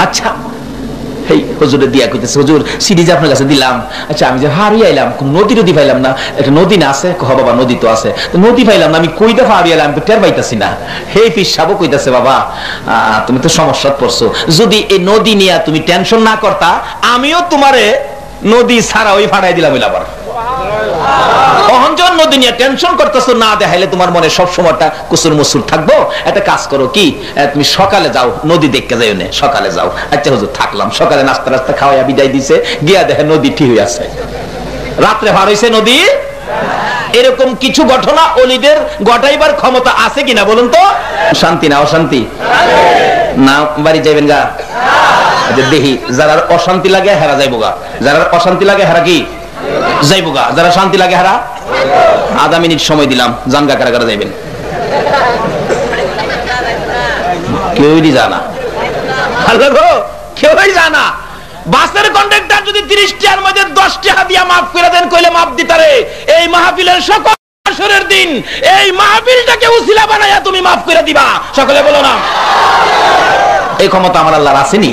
আচ্ছা এই হুজুরে দিয়া কইতেছে হুজুর সিডি যে আপনার কাছে দিলাম, আচ্ছা আমি যে হারিয়ে আইলাম, নদী নদী পাইলাম না। একটা নদী না আছে? হ বাবা নদী তো আছে, নদী পাইলাম না, আমি কই দফা হারিয়ে আইলাম তো টের পাইতাছি না। হে পিসাবও কইতাছে বাবা তুমি তো সমস্যাত পড়ছো, যদি এই নদী নিয়ে তুমি টেনশন না করতা আমিও তোমারে নদী ছাড়া ওই ফাড়াই দিলাম। আবার অহঞ্জন নদী নিয়ে টেনশন করতেছো, না দেখাইলে তোমার মনে সব সময়টা কুসুর মুসুর থাকবো। একটা কাজ করো কি, তুমি সকালে যাও, নদী দেখতে যাই, সকালে যাও। আচ্ছা হুজুর থাকলাম। সকালে নাস্তা নাস্তা খাওয়াইয়া বিদায় দিছে, গিয়া দেখে নদী ঠিক হয়ে আছে, রাত্রে ভার হইছে নদী। এরকম কিছু ঘটনা ওলিদের ঘটাইবার ক্ষমতা আছে কিনা বলুন তো? শান্তি না অশান্তি না? বাড়ি যাইবেন গা? দেখি যারা অশান্তি লাগে হেরা যাইবো গা, যারা অশান্তি লাগে হেরা কি যাইবো গা, যারা শান্তি লাগে হেরা আধা মিনিট সময় দিলাম, জানগা কারা কারা যাইবেন? কেউই জানা, কেউই জানা। বাসের কন্ডাক্টর যদি 30 টাকার মধ্যে 10 টাকা দিয়া মাফ করে দেন, কইলে মাফ দিতারে। এই মাহফিলের সকল আসরের দিন এই মাহফিলটাকে উসিলা বানায়া তুমি মাফ করে দিবা, সকলে বলো না। এই ক্ষমতা আমার আল্লাহর আসেনি?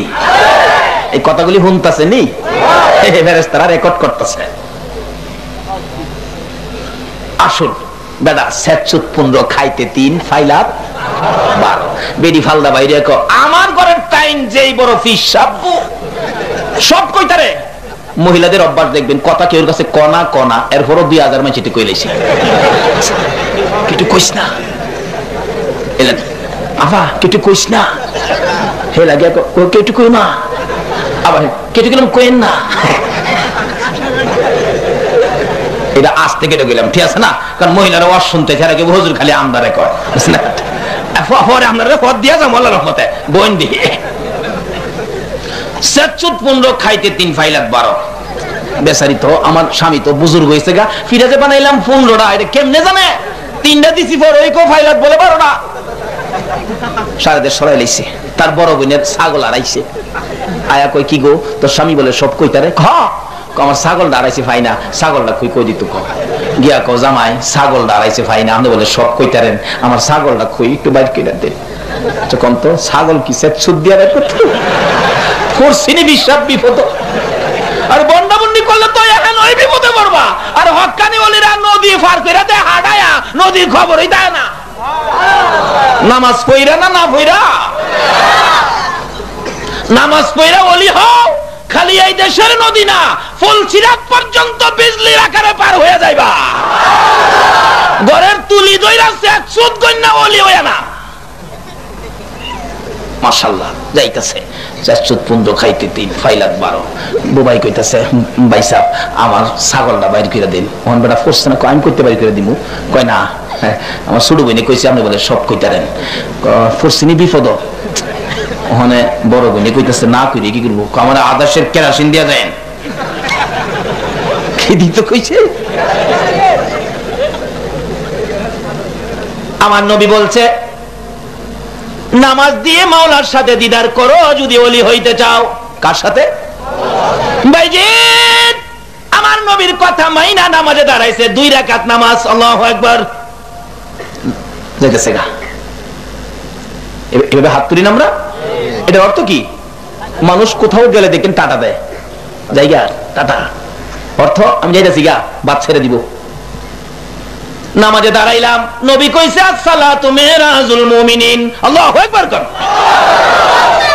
এই কথাগুলি শুনতাছে নি? ফেরেশতারা রেকর্ড করতেছে। আসুন বেদা, 715 খাইতে 3 ফাইলাত 12। বেডি ফালদা বাইরে কো আমার ঘরের টাইম যেই বড় ফিস সাব্বু সব কইতারে। মহিলাদের অভ্যাস দেখবেন, কথা কেউর কাছে কনা কনা, এরপরও 2000 মাস এটি কই লাইছে। কিছু কইস না এলেন আফা, কিছু কইস না। হে লাগে কেটু কই না, আবার কেটু গেলাম কইেন না। এটা আজ থেকে গেলাম, ঠিক আছে না? কারণ মহিলারা ওয়াজ শুনতে ছাড়া কেউ হুজুর খালি আমদারে কয়, বুঝলেন? পরে আপনারা পথ দিয়া যাবো আল্লাহর রহমতে বোন দিয়ে। 715 খাইতে 3 ফাইলাত 12। বেচারি তো আমার স্বামী তো বুজুর্গ হয়েছে গা, ফিরাজে বানাইলাম 15টা। এটা কেমনে জানে? 3টা দিছি পর ওই কো ফাইলাত বলে 12টা। 1.5 সরাই লাইছে। তার বড় বোনের ছাগল হারাইছে। আয়া কই কি গো তোর স্বামী বলে সব কইতারে? আমার ছাগল দাঁড়াইছে ফাইনা। ছাগলটা কই দিত ক গিয়া কো জামাই ছাগল দাঁড়াইছে ফাইনা, আপনি বলে সব কইতারেন, আমার ছাগলটা কই একটু বাইর করে দেন। তখন তো ছাগল কি সেট সুদ দিয়া রাখতো ফোরসিনি বিশ্বাস বিপদ। আর বন্ডাবন্ডি করলে তো এখন ওই বিপদে পড়বা। আর হক্কানি ওলিরা নদী পার কইরা দে হাডায়া, নদীর খবরই দেয় না। নামাজ পইরা না পইরা, নামাজ পইরা ওলি হও। খালি এই দেশের নদী না, ফুলছিরাত পর্যন্ত বিজলির আকারে পার হয়ে যাইবা। ঘরের তুলি দইরা সেট সুদ গন্না ওলি হইয়া না। মাশাআল্লাহ যাইতাছে 715 খাইতে 3 ফাইলাত 12। বুবাই কইতাছে ভাই সাহেব আমার ছাগলটা বাইর করে দেন। ওহন বেটা ফোরছে না, আমি কইতে বাইর করে দিমু। কয় না আমার ছোট বইনে কইছে আপনি বলে সব কইতারেন। ফোরছিনি বিপদ। ওখানে বড় বইনে কইতাছে না কইরে কি করবো? আমার আদার্সের কেরাসিন দিয়া দেন। কি দিত কইছে? আমার নবী বলছে নামাজ দিয়ে মাওলার সাথে দিদার করো যদি ওলি হইতে চাও। কার সাথে? ভাইজিৎ আমার নবীর কথা মাইনা নামাজে দাঁড়াইছে, 2 রাকাত নামাজ। আল্লাহু আকবার। যাইতেছে গা এভাবে হাত তুলি না আমরা। এটার অর্থ কি? মানুষ কোথাও গেলে দেখেন টাটা দেয়, জায়গা টাটা। অর্থ আমি যাইতেছি গা, বাদ ছেড়ে দিব। নামাজে দাঁড়াইলাম, নবী কইছে আসসালাতু মিরাজুল মুমিনিন। আল্লাহু আকবার কর।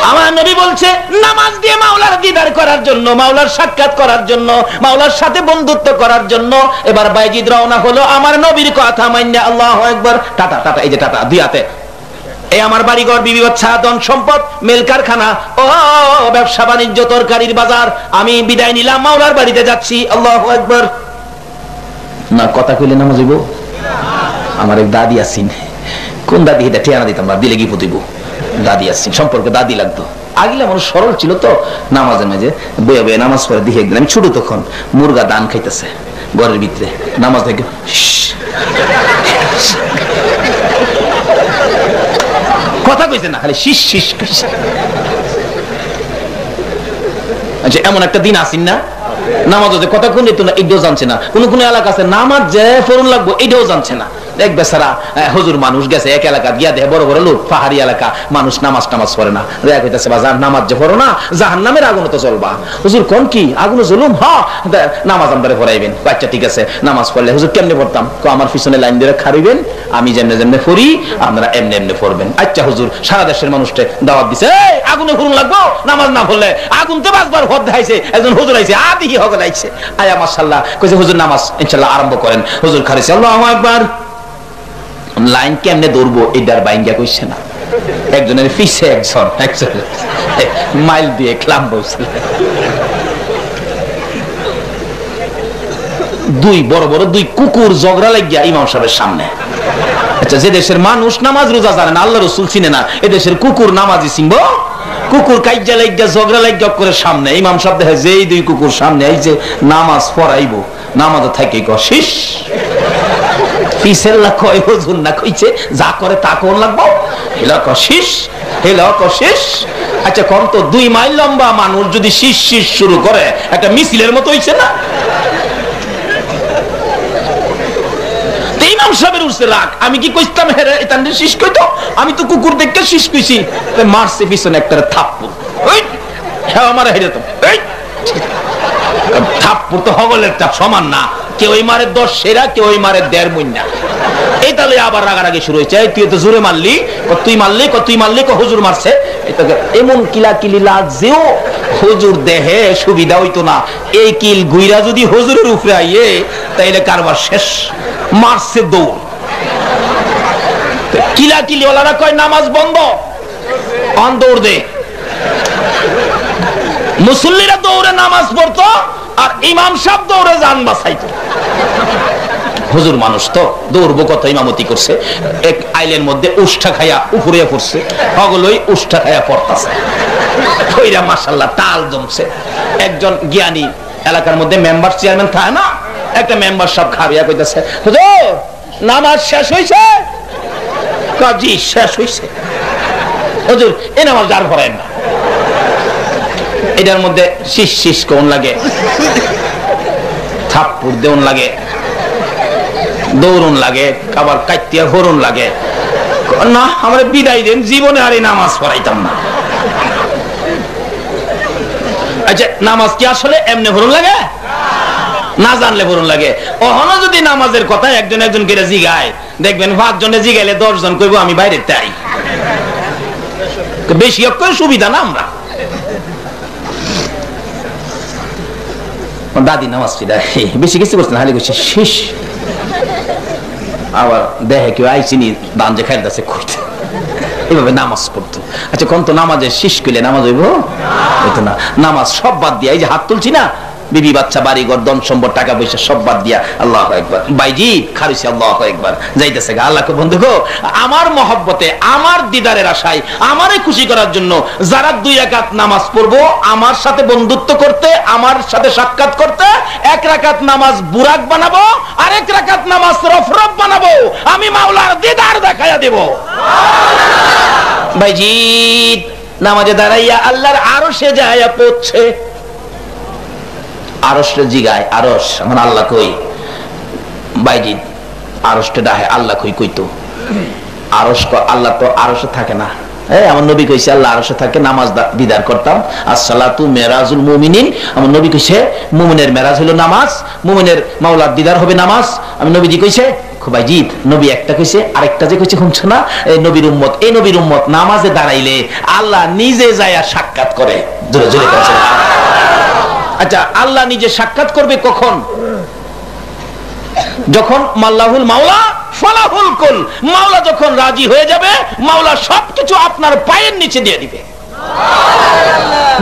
আমার নবী বলছে নামাজ দিয়ে মাওলার দিদার করার জন্য, মাওলার সাক্ষাৎ করার জন্য, মাওলার সাথে বন্ধুত্ব করার জন্য। এবার বাইজিদ রওনা হলো আমার নবীর কথা মাইন্না। আল্লাহু আকবার। টাটা টাটা, এই যে টাটা 2 হাতে। এই আমার বাড়িঘর, বিবি বাচ্চা, ধন সম্পদ, মেল কারখানা, ও ব্যবসা বাণিজ্য, তরকারির বাজার, আমি বিদায় নিলাম, মাওলার বাড়িতে যাচ্ছি। আল্লাহু আকবার। না কথা কইলে নামাজ হইব? আমার এক দাদি আছেন, কোন দাদি? এটা ঠিয়ানা দিতাম না, দিলে কি পতিব। দাদি আছেন, সম্পর্কে দাদি লাগতো। আগিলা মানুষ সরল ছিল তো, নামাজের মাঝে বয়ে বয়ে নামাজ পড়ে দেখে একদিন আমি ছোট তখন মুরগা দান খাইতেছে ঘরের ভিতরে, নামাজ থেকে কথা কইছে না, খালি শিস শিস কইছে। আচ্ছা এমন একটা দিন আসেন না নামাজ কথা কোন দিত না, এটাও জানছে না। কোন কোন এলাকা আছে নামাজ যে ফরন লাগবো এটাও জানছে না। এক বেচারা হুজুর মানুষ গেছে এক এলাকা গিয়া দেয় বড় বড় লোক, পাহাড়ি এলাকা, মানুষ নামাজ টামাজ পড়ে না। দেখা কইতাছে বাজার নামাজ যে পড়ো না জাহান্নামের আগুন তো চলবা। হুজুর কোন কি আগুন জুলুম? হ্যাঁ নামাজ আমদারে পড়াইবেন। আচ্ছা ঠিক আছে নামাজ পড়লে হুজুর কেমনে পড়তাম? আমার পিছনে লাইন দিয়ে খাড়িবেন, আমি যেমনে যেমনে পড়ি আপনারা এমনি এমনি পড়বেন। আচ্ছা হুজুর সারা দেশের মানুষকে দাওয়াত দিছে, এই আগুনে ফুরুন লাগবো, নামাজ না পড়লে আগুন তো বাঁচবার ভর দেখাইছে। একজন হুজুর আইছে, আদি কি হগল আইছে, আয়া মাশাআল্লাহ কইছে হুজুর নামাজ ইনশাআল্লাহ আরম্ভ করেন। হুজুর খাড়িছে, আল্লাহু আকবার। লাইন কেমনে দৌড়বো এটার বাইঙ্গা কইছে না। একজনের পিছে একজন মাইল দিয়ে ক্লাম বসে দুই বড় বড় দুই কুকুর ঝগড়া লাগিয়া ইমাম সাহেবের সামনে। আচ্ছা, যে দেশের মানুষ নামাজ রোজা জানে না, আল্লাহ রাসূল চিনে না, এ দেশের কুকুর নামাজি চিনবো? কুকুর কাইজা লাগিয়া ঝগড়া লাগিয়া করে সামনে ইমাম সাহেব দেখে যেই দুই কুকুর সামনে আইছে নামাজ পড়াইবো, নামাজ থাকে কশিস পিছেল্লা কয় হুজুর না কইছে যা করে তা কোন লাগবো, হেলা কশিস হেলা কশিস। আচ্ছা কোন তো 2 মাইল লম্বা মানুষ যদি শীষ শীষ শুরু করে একটা মিছিলের মতো হইছে না? ইমাম সাহেবের উঠছে রাগ, আমি কি কইতাম হেরে এতান্ডে শীষ কইতো, আমি তো কুকুর দেখে শীষ কইছি, মারছে পিছনে একটা থাপ্পড়, ওই হ্যাঁ আমার হেরে তো এই থাপ্পড় তো হগলের চাপ সমান না, কেউ মারে 10 সেরা, কেউ মারে 1.5 মইনা। এই তাহলে আবার রাগারাগি শুরু হয়েছে, তুই তো জোরে মারলি, তুই মারলি, তুই মারলি, হুজুর মারছে। এমন কিলাকিলি লাগছেও হুজুর দেহে সুবিধা হইতো না, এই কিল গুইরা যদি হুজুরের উপরে আইয়ে তাইলে কারবার শেষ। মারছে দৌড়, কিলাকিলি ওলারা কয় নামাজ বন্ধ, অন দৌড় দে। মুসল্লিরা দৌড়ে নামাজ পড়তো আর ইমাম সাহেব দৌড়ে জান বাঁচাইতো। হুজুর মানুষ তো দৌড়বো কত, ইমামতি করছে, এক আইলের মধ্যে উষ্ঠা খাইয়া উপরে পড়ছে, হগলই উষ্ঠা খাইয়া পড়তাছে, কইরা মাশাআল্লাহ তাল জমছে। একজন জ্ঞানী এলাকার মধ্যে মেম্বার চেয়ারম্যান থাকে না, একটা মেম্বার সব খাবিয়া কইতাছে, হুজুর নামাজ শেষ হইছে? কাজী শেষ হইছে। হুজুর এই নামাজ আর পড়েন না। এটার মধ্যে শীষ শীষ কোন লাগে, থাপ্পড় দেউন লাগে, দৌড়ন লাগে, আবার কাইতিয়া হরণ লাগে, না আমরা বিদায় দেন, জীবনে আর এই নামাজ পড়াইতাম না। আচ্ছা নামাজ কি আসলে এমনি হরণ লাগে? না জানলে হরণ লাগে। ওহনো যদি নামাজের কথা একজন একজন করে জিগায়, দেখবেন 5 জনে জিগাইলে 10 জন কইবো আমি বাইরে তাই। বেশি করে সুবিধা না আমরা। দাদি নামাজ বেশি কিছু করছে না, হালি করছে শেষ। আবার দেখে কেউ আইসিনি দান যে খাইতেছে কইতে, এইভাবে নামাজ পড়তো। আচ্ছা কোন তো নামাজে শেষ করলে নামাজ হইব হইতো না। নামাজ সব বাদ দিয়া, এই যে হাত তুলছি না, বিবি বাচ্চা বাড়ি ঘর ধন সম্পদ টাকা পয়সা সব বাদ দিয়া আল্লাহু আকবার, বাইজি খারিছি আল্লাহু আকবার যাইতেছে গা। আল্লাহকে বন্ধু গো, আমার মহব্বতে, আমার দিদারের আশায়, আমারে খুশি করার জন্য যারা 2 রাকাত নামাজ পড়বো আমার সাথে বন্ধুত্ব করতে, আমার সাথে সাক্ষাৎ করতে, 1 রাকাত নামাজ বুরাক বানাবো, আর 1 রাকাত নামাজ রফরফ বানাবো, আমি মাওলার দিদার দেখাইয়া দেব। বাইজি নামাজে দাঁড়াইয়া আল্লাহর আরশে যাইয়া পৌঁছে, আরশে জিগায়, আরশ আমার আল্লাহ কই? বাইজি আরশটা ডাহে আল্লাহ কই? কইতো আরশ, আল্লাহ তো আরশে থাকে না। আমার নবী কইছে আল্লাহ আরশে থাকে, নামাজ দিদার করতাম। আসসালাতু মেরাজুল মুমিনিন, আমার নবী কইছে মুমিনের মেরাজ হলো নামাজ, মুমিনের মাওলার দিদার হবে নামাজ। আমি নবীজি কইছে খুবাইজিৎ, নবী একটা কইছে, আরেকটা যে কইছে শুনছো না, এই নবীর উম্মত, এই নবীর উম্মত নামাজে দাঁড়াইলে আল্লাহ নিজে যায়া সাক্ষাৎ করে। জোরে জোরে কাছে। আচ্ছা আল্লাহ নিজে সাক্ষাৎ করবে কখন? যখন মাল্লাহুল মাওলা ফালাহুল কুল, মাওলা যখন রাজি হয়ে যাবে, মাওলা সবকিছু আপনার পায়ের নিচে দিয়ে দিবে।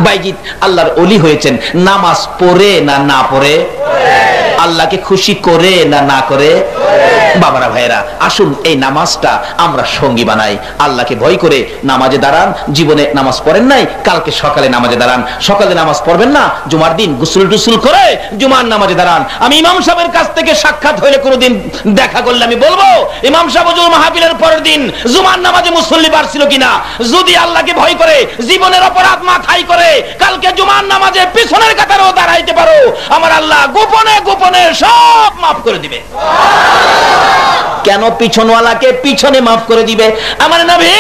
বাইজিৎ আল্লাহর ওলি হয়েছেন নামাজ পড়ে না না পড়ে, আল্লাহকে খুশি করে না না করে। বাবারা ভাইরা আসুন এই নামাজটা আমরা সঙ্গী বানাই, আল্লাহকে ভয় করে নামাজে দাঁড়ান। জীবনে নামাজ পড়েন নাই, কালকে সকালে নামাজে দাঁড়ান। সকালে নামাজ পড়বেন না, জুমার দিন গোসল টুসুল করে জুমার নামাজে দাঁড়ান। আমি ইমাম সাহেবের কাছ থেকে সাক্ষাৎ হইলে কোনোদিন দেখা করলে আমি বলবো, ইমাম সাহেব হুজুর মাহফিলের পরের দিন জুমার নামাজে মুসল্লি বাড়ছিল কিনা। যদি আল্লাহকে ভয় করে, জীবনের অপরাধ মাথায় করে কালকে জুমার নামাজে পিছনের কাতারেও দাঁড়াইতে পারো, আমার আল্লাহ গোপনে গোপনে সব মাফ করে দিবে। কেন? পিছনওয়ালাকে পিছনে মাফ করে দিবে। আমার নবী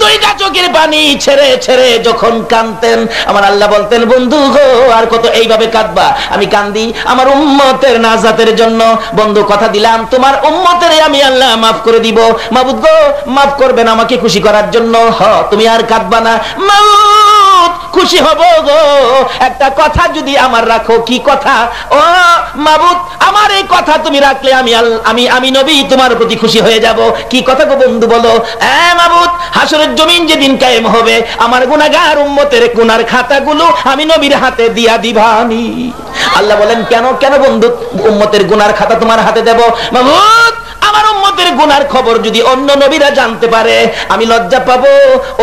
2টা চোখের পানি ছেড়ে ছেড়ে যখন কাঁদতেন, আমার আল্লাহ বলতেন বন্ধু গো আর কত এইভাবে কাঁদবা? আমি কান্দি আমার উম্মতের নাজাতের জন্য। বন্ধু কথা দিলাম তোমার উম্মতের আমি আল্লাহ মাফ করে দিব। মাবুদ গো মাফ করবেন আমাকে খুশি করার জন্য, তুমি আর কাঁদবা না। মাবুদ খুশি হব গো, একটা কথা যদি আমার রাখো। কি কথা? ও মাবুদ আমার এই কথা কথা তুমি রাখলে আমি নবী তোমার প্রতি খুশি হয়ে যাব। কি কথা গো বন্ধু বলো? মাবুদ, হাসরের জমিন যেদিন কায়েম হবে, আমার গুনাহগার উম্মতের গুনার খাতাগুলো আমি নবীর হাতে দিয়া দিবানি। আল্লাহ বলেন, কেন কেন বন্ধু উম্মতের গুনার খাতা তোমার হাতে দেব? মাবুদ, আমার উম্মতের গুনার খবর যদি অন্য নবীরা জানতে পারে আমি লজ্জা পাবো।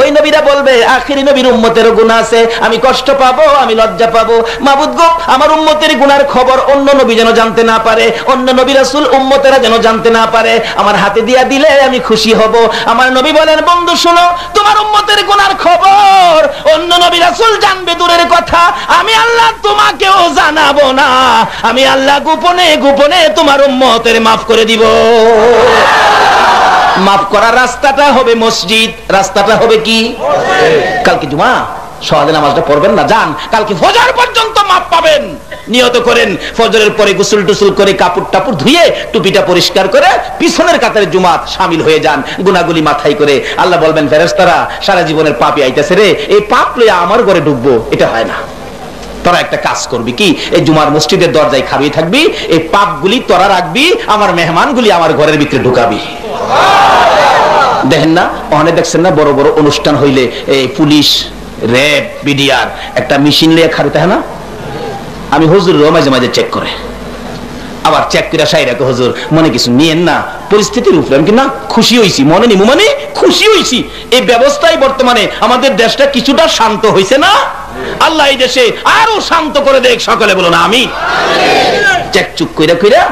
ওই নবীরা বলবে আখিরি নবীর উম্মতের গুনাহ আছে, আমি কষ্ট পাবো, আমি লজ্জা পাবো। মাবুদ গো, আমার উম্মতের গুনার খবর অন্য নবী যেন জানতে না পারে, অন্য নবী রাসূল উম্মতেরা যেন জানতে না পারে, আমার হাতে দিয়া দিলে আমি খুশি হব। আমার নবী বলেন, বন্ধু শোনো, তোমার উম্মতের গুনার খবর অন্য নবী রাসূল জানবে দূরের কথা, আমি আল্লাহ তোমাকেও জানাবো না। আমি আল্লাহ গোপনে গোপনে তোমার উম্মতের মাফ করে দিব। মাফ করার রাস্তাটা হবে মসজিদ, রাস্তাটা হবে কি? কালকে জুমা সকালে নামাজটা পড়বেন না, যান, কালকে ফজর পর্যন্ত মাফ পাবেন। নিয়ত করেন, ফজরের পরে গোসল টুসল করে কাপড় টাপড় ধুয়ে টুপিটা পরিষ্কার করে পিছনের কাতারে জুমাত শামিল হয়ে যান, গুনাহগুলি মাথায় করে। আল্লাহ বলবেন, ফেরেশতারা সারা জীবনের পাপই আইতাছে রে, এই পাপ লইয়া আমার ঘরে ঢুকবো, এটা হয় না। তোরা একটা কাজ করবি কি, এই জুমার মসজিদের দরজায় খাবি থাকবি, এই পাপগুলি তোরা রাখবি, আমার মেহমানগুলি আমার ঘরের ভিতরে ঢুকাবি। দেখেন না, ওখানে দেখছেন না বড় বড় অনুষ্ঠান হইলে এই পুলিশ, র্যাব, বিডিআর একটা মেশিন লিয়ে খাড়িতে হয় না? আমি হুজুরও মাঝে মাঝে চেক করে, আবার চেক করে সাই রাখো, হুজুর মনে কিছু নিয়েন না, পরিস্থিতির উপরে আমি না খুশি হইছি, মনে নিমু মানে খুশি হইছি। এই ব্যবস্থায় বর্তমানে আমাদের দেশটা কিছুটা শান্ত হইছে না? আল্লাহ এই দেশে আরো শান্ত করে দেখ, সকলে বলুন আমিন। চেক চুক কইরা কইরা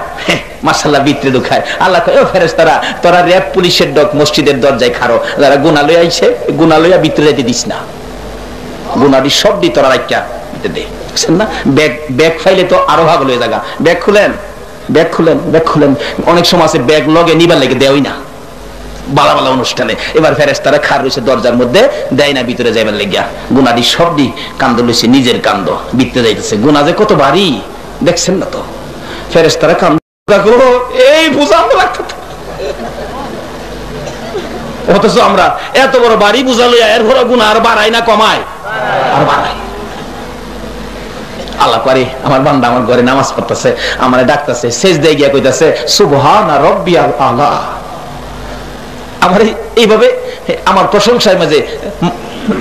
মাশাআল্লাহ ভিতরে ঢুকায়। আল্লাহ কয়, ও ফেরেশতারা, তোরা র‍্যাব পুলিশের ডক মসজিদের দরজায় খাড়ো, যারা গুনাহ লইয়া আইছে গুনাহ লইয়া ভিতরে যেতে দিস না, গুনাহটি সব দি তোরা রাখিয়া দিতে দে। বুঝছেন না? ব্যাগ ফাইলে তো আরো ভাগ লয়ে জায়গা, ব্যাগ খুলেন, ব্যাগ খুলেন, ব্যাগ খুলেন। অনেক সময় আছে ব্যাগ লগে নিবার লাগে দেওই না, বালা বালা অনুষ্ঠানে। এবার ফেরেশতারা খার রয়েছে দরজার মধ্যে, দেয় না ভিতরে যাইবার লাগিয়া। গুনাহটি সব দি কান্দ লইছে, নিজের কান্দ ভিতরে যাইতেছে। গুনাহ যে কত ভারী দেখছেন না তো? ফেরেশতারা কান্দ, এই বুঝাম লাগতো, অথচ আমরা এত বড় বাড়ি বুঝা লইয়া এর ঘরে গুনাহ আর বাড়াই না কমায়? আর বাড়াই। আল্লাহ করে আমার বান্দা আমার ঘরে নামাজ পড়তেছে, আমারে ডাকতেছে, সেজদায় গিয়া কইতাছে সুবহানা রাব্বিয়াল আলা। আমার এইভাবে আমার প্রশংসার মাঝে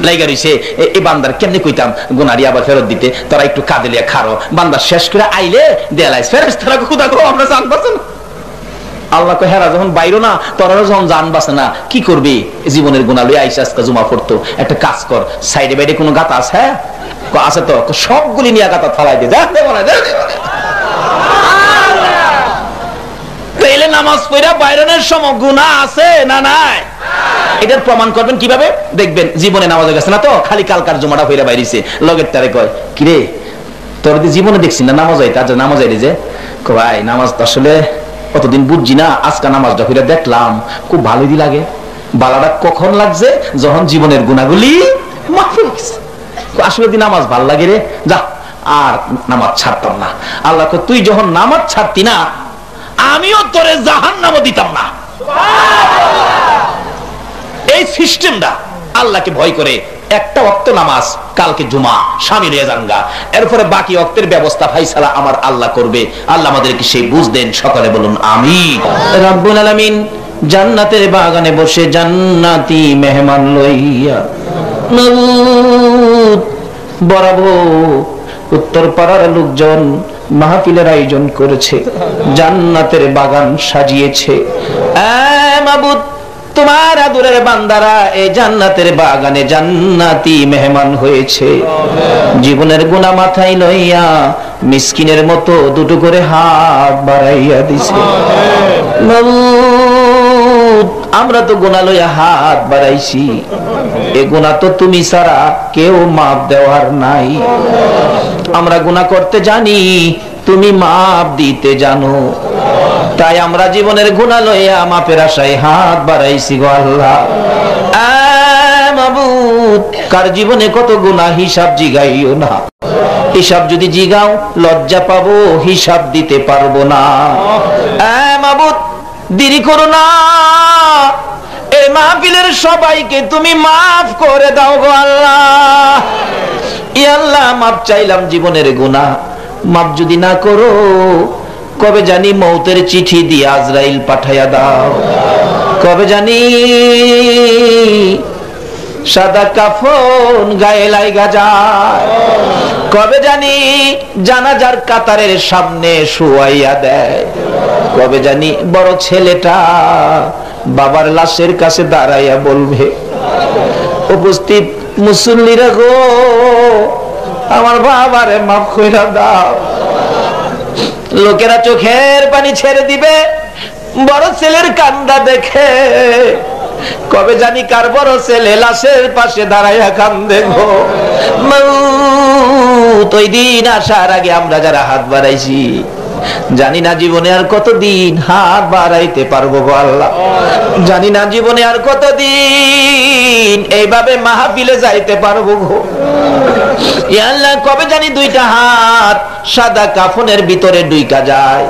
লাইগা রইছে, এই বান্দার কেমনে কইতাম গুনাহটি আবার ফেরত দিতে, তোরা একটু কাঁদে লিয়া খারো, বান্দা শেষ করে আইলে দেয়ালাইস ফেরেশতারা খুদা গো আমরা জানবাছেন। আল্লাহ কয়, হেরা যখন বাইরো না, তোরা যখন জানবাছে না, কি করবি? জীবনের গুনাহ লইয়া আইসা আজকে জুমা পড়তো, একটা কাজ কর, সাইডে বাইডে কোনো গাতা আছে? হ্যাঁ আছে তো, সবগুলি নিয়ে গাতা ফালাই দে, তাইলে নামাজ পড়া বাইরনের সময় গুনাহ আছে না নাই? এটার প্রমাণ করবেন কিভাবে? দেখবেন জীবনে নামাজে গেছে না তো, খালি কালকার জুমাটা পড়া বাইরেছে, লগের তারে কয়, কিরে তোর জীবনে দেখছি না নামাজ হইতে, আজ নামাজ আইলি যে? ভাই নামাজ তো আসলে কতদিন বুঝছি না, আজকে নামাজটা পড়া দেখলাম, খুব ভালোই লাগে। বালাটা কখন লাগছে? যখন জীবনের গুনাহগুলি মাফ হয়ে গেছে। আসলে দিন নামাজ ভাল লাগে রে, যা আর নামাজ ছাড়তাম না। আল্লাহ কয়, তুই যখন নামাজ ছাড়তি না, আমিও তোরে জাহান্নামে দিতাম না। এই সিস্টেমটা আল্লাহকে ভয় করে একটা ওয়াক্ত নামাজ কালকে জুমা শামিল হয়ে যাঙ্গা, এরপরে বাকি ওয়াক্তের ব্যবস্থা ফাইসালা আমার আল্লাহ করবে। আল্লাহ আমাদেরকে সেই বুঝ দেন, সকলে বলুন আমিন। রব্বুল আলামিন জান্নাতের বাগানে বসে জান্নাতি মেহমান লইয়া বরাবর উত্তর পাড়ার লোকজন মাহফিলের আয়োজন করেছে, জান্নাতের বাগান সাজিয়েছে। মাবুদ, তোমার আদরের বান্দারা এই জান্নাতের বাগানে জান্নাতি মেহমান হয়েছে। জীবনের গুনাহ মাথায় লইয়া মিসকিনের মতো দুটো করে হাত বাড়াইয়া দিছে। আমরা তো গুনাহ লইয়া হাত বাড়াইছি, এ গুনাহ তো তুমি ছাড়া কেউ মাপ দেওয়ার নাই। আমরা গুনাহ করতে জানি, তুমি মাপ দিতে জানো, তাই আমরা জীবনের গুনাহ লইয়া মাপের আশায় হাত বাড়াইছি গো আল্লাহ। মাবুদ, কার জীবনে কত গুনাহ হিসাব জিগাইও না, হিসাব যদি জিগাও লজ্জা পাবো, হিসাব দিতে পারবো না। মাবুদ, দেরি করো না, এই মাহফিলের সবাইকে তুমি মাফ করে দাও গো আল্লাহ। ইয়া আল্লাহ, মাপ চাইলাম জীবনের গুনাহ, মাপ যদি না করো কবে জানি মৌতের চিঠি দিয়ে আজরাইল পাঠাইয়া দাও, কবে জানি সাদা কাফন গায়ে লাইগা যায়, কবে জানি জানাজার কাতারের সামনে শুয়াইয়া দেয়, কবে জানি বড় ছেলেটা বাবার লাশের কাছে দাঁড়াইয়া বলবে, উপস্থিত মুসল্লিরা গো, আমার বাবারে মাফ কইরা দাও। লোকেরা চোখের পানি ছেড়ে দিবে বড় ছেলের কান্দা দেখে, কবে জানি কার বড় ছেলে লাশের পাশে দাঁড়াইয়া কান্দে গো। মউত ওই দিন আসার আগে আমরা যারা হাত বাড়াইছি, জানি না জীবনে আর কতদিন হাত বাড়াইতে পারবো গো আল্লাহ, জানি না জীবনে আর কতদিন এইভাবে মাহফিলে যাইতে পারবো গো। ইয়া আল্লাহ, কবে জানি দুইটা হাত সাদা কাফনের ভিতরে ঢুইকা যায়,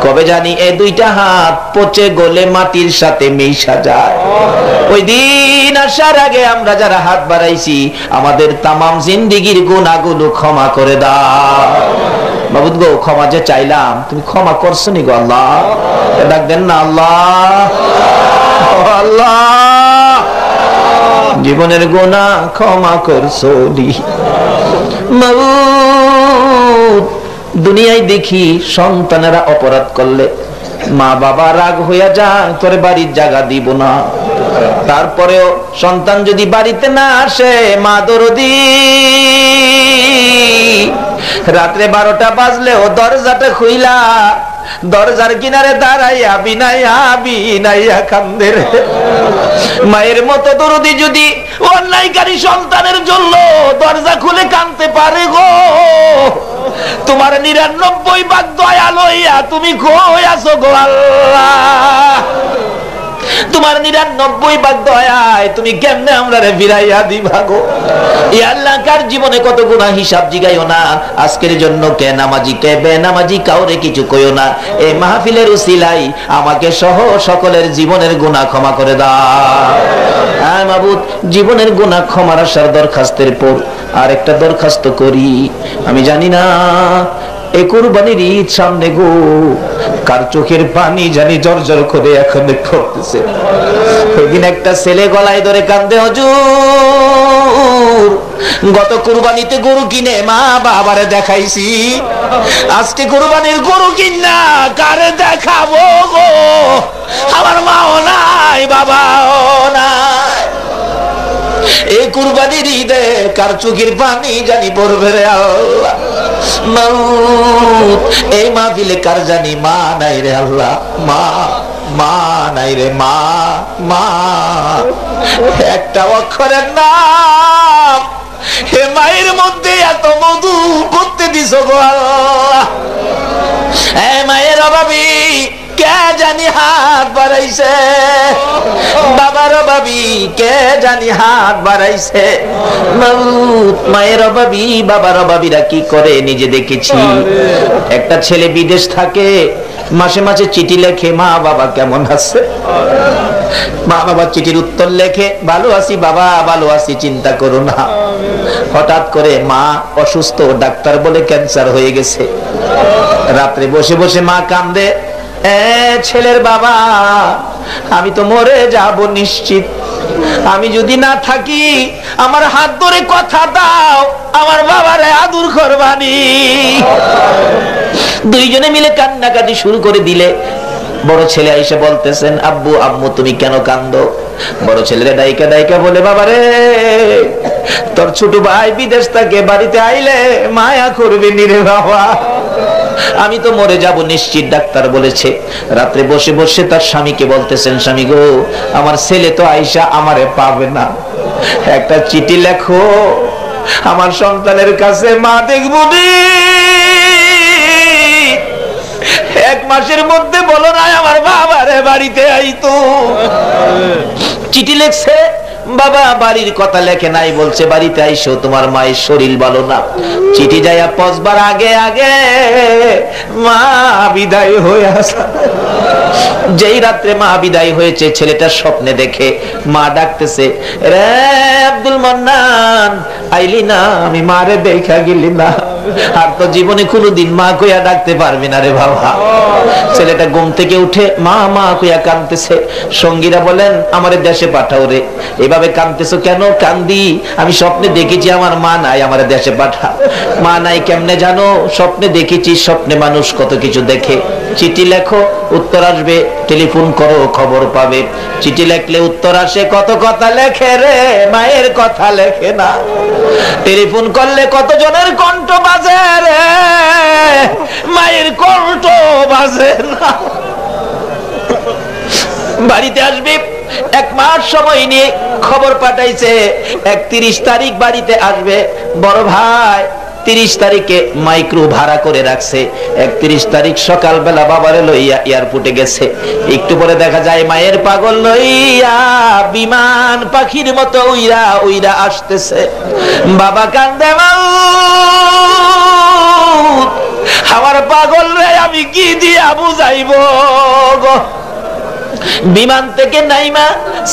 কবে জানি এই দুইটা হাত পচে গলে মাটির সাথে মিশা যায়। ওই দিন আসার আগে আমরা যারা হাত বাড়াইছি, আমাদের তামাম জিন্দেগীর গুনাহগুলো ক্ষমা করে দাও। মাবুদ গো, ক্ষমা যে চাইলাম তুমি ক্ষমা করছো নি গো আল্লাহ, ডাক দেন না আল্লাহ, আল্লাহ জীবনের গুনাহ ক্ষমা করছো নি। মাবুদ, দুনিয়ায় দেখি সন্তানেরা অপরাধ করলে মা বাবা রাগ হইয়া যায়, তোরে বাড়ির জায়গা দিব না, তারপরেও সন্তান যদি বাড়িতে না আসে, মা দরদি রাত্রে 12টা বাজলেও দরজাটা খুইলা দরজার কিনারে দাঁড়াইয়া বিনাইয়া বিনাইয়া কান্দে রে। মায়ের মতো দরদি যদি অন্যায়কারী সন্তানের জন্য দরজা খুলে কাঁদতে পারে গো, তোমার 99 ভাগ দয়া লইয়া তুমি কই আছো গো আল্লাহ, তোমার 99 ভাগ দয়ায় তুমি কেমনে আমরারে ফিরাইয়া দিবা গো। ইয়া আল্লাহ, কার জীবনে কত গুনাহ হিসাব জিগাইও না, আজকের জন্য কে নামাজি কে বেনামাজি কাউরে কিছু কইও না। এই মাহফিলের উসিলাই আমাকে সহ সকলের জীবনের গুনাহ ক্ষমা করে দাও। হ্যাঁ মাবুদ, জীবনের গুনাহ ক্ষমার আসার দরখাস্তের পর আরেকটা দরখাস্ত করি। আমি জানি না এই কুরবানির ঈদ সামনে গো, কার চোখের পানি জানি জর্জর করে এখন পড়তেছে। ওইদিন একটা ছেলে গলায় ধরে কান্দে, হুজুর গত কুরবানিতে গরু কিনে মা বাবারে দেখাইছি, আজকে কুরবানির গরু কিনা কারে দেখাবো গো, আমার মাও নাই বাবাও নাই। এই কুরবানির ঈদে কার চোখের পানি জানি পড়বে রে আল্লাহ। মাউত, এই মাহফিলে কার জানি মা নাই রে আল্লাহ, মা মা নাই রে, মা মা একটা অক্ষরের নাম হে মায়ের মধ্যে এত মধু করতে দিছো গো আল্লাহ। এ মায়ের অভাবী কে জানি হাত বাড়াইছে, বাবার অভাবী কে জানি হাত বাড়াইছে। মায়ের অভাবী বাবার অভাবীরা কি করে নিজে দেখেছি। একটা ছেলে বিদেশ থাকে, মাসে মাসে চিঠি লেখে, মা বাবা কেমন আছে, মা বাবা চিঠির উত্তর লেখে, ভালো আছি বাবা ভালো আছি, চিন্তা করো না। হঠাৎ করে মা অসুস্থ, ডাক্তার বলে ক্যান্সার হয়ে গেছে। রাত্রে বসে বসে মা কান্দে, ছেলের বাবা আমি তো মরে যাব নিশ্চিত, আমি যদি না থাকি আমার হাত ধরে কথা দাও, আমার বাবারে আদর করবানি। দুইজনে মিলে কান্নাকাটি শুরু করে দিলে বড় ছেলে আইসা বলতেছেন, আব্বু আম্মু তুমি কেন কান্দো? বড় ছেলেরা ডাইকা ডাইকা বলে, বাবারে তোর ছোট ভাই বিদেশ থেকে বাড়িতে আইলে মায়া করবে নিরে বাবা, আমি তো মরে যাব নিশ্চিত, ডাক্তার বলেছে। রাত্রে বসে বসে তার স্বামীকে বলতেছেন, স্বামী গো আমার ছেলে তো আইসা আমারে পাবে না, একটা চিঠি লেখো আমার সন্তানের কাছে, মা দেখবো নি। 1 মাসের মধ্যে বলো না আমার বাবারে বাড়িতে আইতো। চিঠি লেখছে, বাবা বাড়ির কথা লেখে নাই, বলছে বাড়িতে আইসো তোমার মায়ের শরীর ভালো না। চিঠি যাইয়া পৌঁছবার আগে আগে মা বিদায় হয়ে আসা। যেই রাত্রে মা বিদায় হয়েছে, ছেলেটা স্বপ্নে দেখে মা ডাকতেছে, রে আব্দুল মান্নান আইলি না, আমি মারে দেখা গেলি না। আর তো জীবনে কোনোদিন মা কইয়া ডাকতে পারবি না রে বাবা। ছেলেটা ঘুম থেকে উঠে মা মা কইয়া কাঁদতেছে। সঙ্গীরা বলেন, আমারে দেশে পাঠাও রে। এভাবে কাঁদতেছো কেন? কান্দি, আমি স্বপ্নে দেখেছি আমার মা নাই, আমারে দেশে পাঠা। মা নাই কেমনে জানো? স্বপ্নে দেখেছি, স্বপ্নে মানুষ কত কিছু দেখে। চিঠি লেখো, উত্তর আসবে, টেলিফোন করো, খবর পাবে। চিঠি লেখলে উত্তর আসে, কত কথা লেখে রে, মায়ের কথা লেখে না। টেলিফোন করলে কত জনের কণ্ঠ বাজে রে, মায়ের কণ্ঠ বাজে না। বাড়িতে আসবে, 1 মাস সময় নিয়ে খবর পাঠাইছে 31 তারিখ বাড়িতে আসবে। বড় ভাই 30 তারিখে মাইক্রো ভাড়া করে রাখছে। 31 তারিখ সকালবেলা বাবারে লইয়া এয়ারপোর্টে গেছে। একটু পরে দেখা যায় মায়ের পাগল লইয়া বিমান পাখির মতো উইরা উইরা আসতেছে। বাবা কান্দে, আমার পাগল রে আমি কি দিয়া বুঝাইব গো। বিমান থেকে নাইমা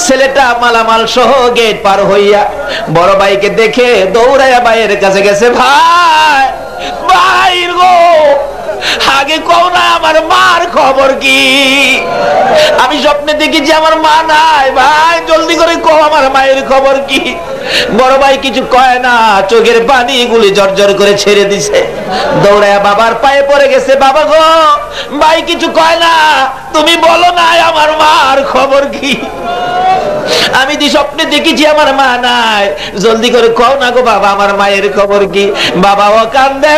ছেলেটা মালামাল সহ গেট পার হইয়া বড় ভাইকে দেখে দৌড়াইয়া ভাইয়ের কাছে গেছে। ভাই ভাই গো, আগে কও না আমার মার খবর কি? আমি স্বপ্নে দেখেছি আমার মা নাই, ভাই জলদি করে কও আমার মায়ের খবর কি? বড় ভাই কিছু কয় না, চোখের পানি গুলি জর্জর করে ছেড়ে দিছে। দৌড়ায়া বাবার পায়ে পড়ে গেছে। বাবা গো, ভাই কিছু কয় না, তুমি বলো না আমার মার খবর কি? আমি দি স্বপ্নে দেখেছি আমার মা নাই, জলদি করে কও না গো বাবা আমার মায়ের খবর কি? বাবা ও কান্দে,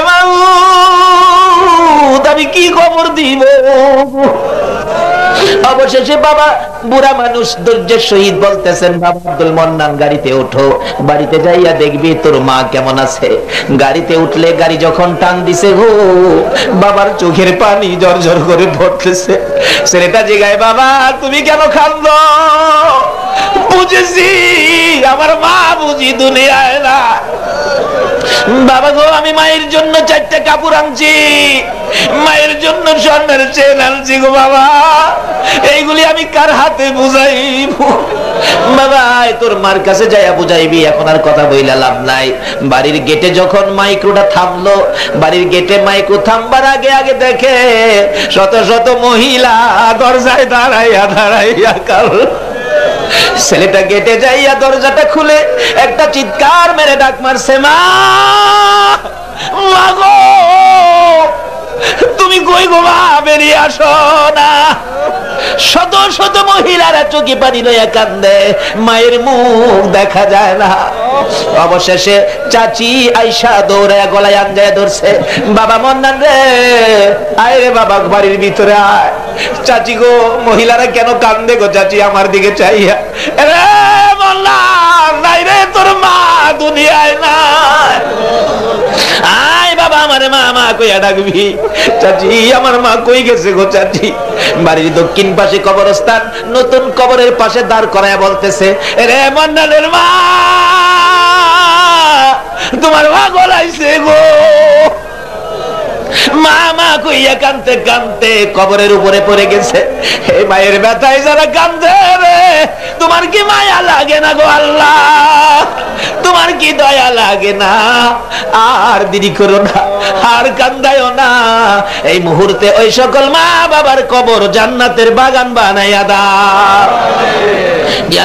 আমি কি খবর দিব? অবশেষে বাবা বুড়া মানুষ ধৈর্যের সহিত বলতেছেন, বাবা আব্দুল মান্নান গাড়িতে ওঠো, বাড়িতে যাইয়া দেখবি তোর মা কেমন আছে। গাড়িতে উঠলে গাড়ি যখন টান দিছে গো, বাবার চোখের পানি জর্জর করে পড়তেছে। ছেলেটা জিগায়, বাবা তুমি কেন কাঁদো? বুঝেছি আমার মা বুঝি দুনিয়ায় না। বাবা গো, আমি মায়ের জন্য 4টা কাপড় আনছি, মায়ের জন্য স্বর্ণের চেন আনছি গো বাবা, এইগুলি আমি কার হাতে বুঝাইব? বাবা তোর মার কাছে যাইয়া বুঝাইবি, এখন আর কথা বইলা লাভ নাই। বাড়ির গেটে যখন মাইক্রোটা থামলো, বাড়ির গেটে মাইক্রো থামবার আগে আগে দেখে শত শত মহিলা দরজায় দাঁড়াইয়া দাঁড়াইয়া কাল। ছেলেটা গেটে যাইয়া দরজাটা খুলে একটা চিৎকার মেরে ডাক মারছে, মা গো তুমি কই গো মা, বেরিয়ে আসো না। শত শত মহিলারা চোখে পানি লইয়া কান্দে, মায়ের মুখ দেখা যায় না। অবশেষে চাচি আইসা দৌড়ায়া গলায় আঞ্জায় ধরছে, বাবা মান্নান রে, আয় রে বাবা বাড়ির ভিতরে আয়। চাচি গো, মহিলারা কেন কান্দে গো চাচি আমার দিকে চাইয়া? রে মান্নান নাই রে, তোর মা দুনিয়ায় নাই। আয় বাবা আমার মা মা কইয়া ডাকবি। চাচি আমার মা কই গেছে গো চাচি? বাড়ির দক্ষিণ পাশে কবরস্থান, নতুন কবরের পাশে দাঁড় করায়া বলতেছে, রে মান্নানের মা, তোমার মা গলাইছে গো। মা মা কইয়া কানতে কানতে কবরের উপরে পড়ে গেছে। এই মায়ের ব্যথায় যারা কান্দে রে, তোমার কি মায়া লাগে না গো আল্লাহ? তোমার কি দয়া লাগে না? আর দেরি করো না, আর কান্দায়ও না। এই মুহূর্তে ওই সকল মা বাবার কবর জান্নাতের বাগান বানাইয়া দাও।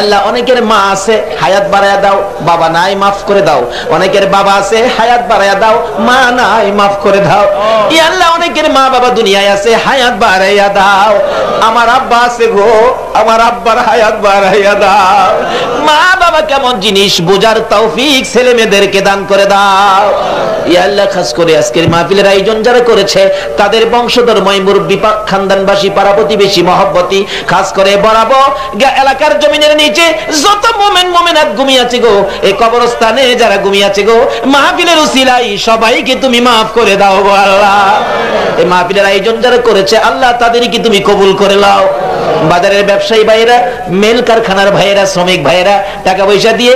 আল্লাহ অনেকের মা আছে, হায়াত বাড়াইয়া দাও, বাবা নাই মাফ করে দাও। অনেকের বাবা আছে, হায়াত বাড়াইয়া দাও, মা নাই মাফ করে দাও। আল্লাহ অনেকের মা বাবা দুনিয়ায় আছে, হায়াত বাড়াইয়া দাও। আমার আব্বা আছে গো, আমার আব্বার হায়াত বাড়াইয়া দাও। মা বাবা কেমন জিনিস বোঝার তৌফিক ছেলে মেয়েদেরকে দান করে দাও। আল্লাহ খাস করে আজকের মাহফিলের আয়োজন যারা করেছে, তাদের বংশধর মুরব্বি খানদানবাসী পাড়া প্রতিবেশী মহব্বতী, খাস করে বরাবর এলাকার জমিনের নিচে যত মুমিন মুমিনাত ঘুমিয়ে আছে গো, এই কবরস্থানে যারা ঘুমিয়ে আছে গো, মাহফিলের উসিলাই সবাইকে তুমি মাফ করে দাও গো আল্লাহ। এই মাহফিলের আয়োজন যারা করেছে আল্লাহ, তাদেরকে তুমি কবুল করে নাও। বাজারের ব্যবসায়ী ভাইয়েরা, মেল কারখানার ভাইয়েরা, শ্রমিক ভাইয়েরা টাকা পয়সা দিয়ে,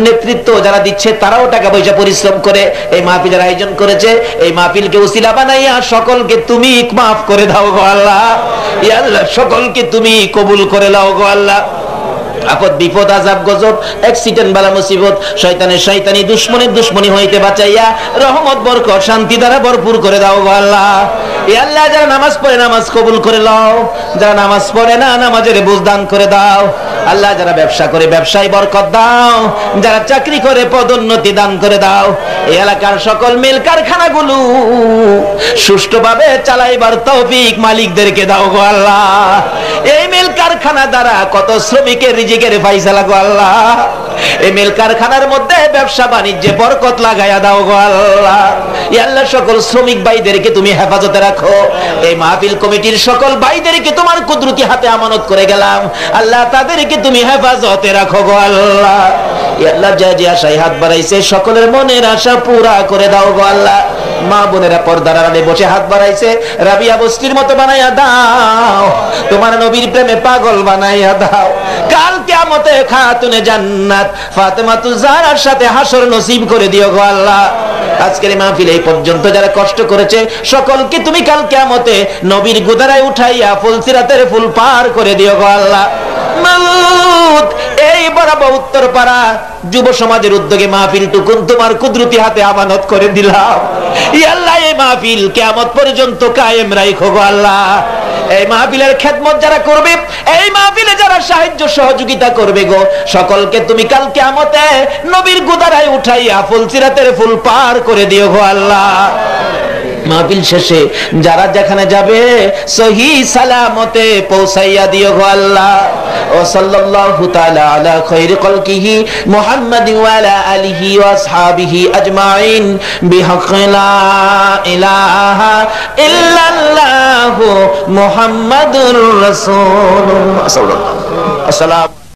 নেতৃত্ব যারা দিচ্ছে তারাও টাকা পয়সা পরিশ্রম করে এই মাহফিলের আয়োজন করেছে। এই মাহফিলকে উসিলা বানাইয়া সকলকে তুমি মাফ করে দাও গো আল্লাহ। ইয়া আল্লাহ, সকলকে তুমি কবুল করে নাও গো আল্লাহ। আপদ বিপদ আযাব গজব অ্যাক্সিডেন্ট বালা মুসিবত শয়তানের শয়তানি দুশমনের দুশমনি হইতে বাঁচাইয়া রহমত বরকত শান্তি দ্বারা ভরপুর করে দাও গো আল্লাহ। ইয়া আল্লাহ, যারা নামাজ পড়ে নামাজ কবুল করে নাও, যারা নামাজ পড়ে না নামাজের বুঝ দান করে দাও আল্লাহ। যারা ব্যবসা করে ব্যবসায় বরকত দাও, যারা চাকরি করে পদোন্নতি দান করে দাও। এই এলাকার সকল মিল কারখানাগুলো সুষ্ঠুভাবে চালাইবার তৌফিক মালিকদেরকে দাও গো আল্লাহ। এই মিল কারখানা দ্বারা কত শ্রমিকের রিজিকের ফায়সালা গো আল্লাহ। এই মিল কারখানার মধ্যে ব্যবসা বাণিজ্যে বরকত লাগায়া দাও গো আল্লাহ। ইয়া আল্লাহ, সকল শ্রমিক ভাইদেরকে তুমি হেফাজতে রাখো। এই মাহফিল কমিটির সকল ভাইদেরকে তোমার কুদরতি হাতে আমানত করে গেলাম আল্লাহ, তাদেরকে তুমি হেফাজতে রাখো গো আল্লাহ। ইয়া আল্লাহ, যা যে আশায় হাত বাড়াইছে সকলের মনের আশা পুরা করে দাও গো আল্লাহ। মা বোনেরা পর্দার আড়ালে বসে হাত বাড়াইছে, রাবিয়া বস্তির মতো বানাইয়া দাও, তোমার নবীর প্রেমে পাগল বানাইয়া দাও। কাল কিয়ামতে খাতুনে জান্নাত ফাতেমাতুজ জাহরার সাথে হাসর নসিব করে দিও গো আল্লাহ। আজকের মাহফিল এই পর্যন্ত যারা কষ্ট করেছে সকলকে তুমি কাল কিয়ামতে নবীর গোদারায় উঠাইয়া ফুলসিরাতের ফুল পার করে দিও গো আল্লাহ। মাউত এই বরাবর উত্তরপাড়া যুব সমাজের উদ্যোগে মাহফিল টুকুন তোমার কুদরতি হাতে আমানত করে দিলাম। ইয়া আল্লাহ, এই মাহফিল কিয়ামত পর্যন্ত কায়েম রাখো গো আল্লাহ। এই মাহফিলের খেদমত যারা করবে, এই মাহফিলে যারা সাহায্য সহযোগিতা করবে গো, সকলকে তুমি কাল কিয়ামতে নবীর গোদারায় উঠাইয়া ফুলসিরাতের ফুল পার করে দিও গো আল্লাহ। মাহফিল শেষে যারা যেখানে যাবে সহি সালামতে পৌঁছাইয়া দিও গো আল্লাহ। ও সাল্লাল্লাহু তাআলা আলা খায়রি খালকিহি মুহাম্মাদি ওয়া আলা আলিহি ওয়া আসহাবিহি আজমাইন বিহাক্কি লা ইলাহা ইল্লাল্লাহু মুহাম্মাদুর রাসূলুল্লাহ। আসসালামু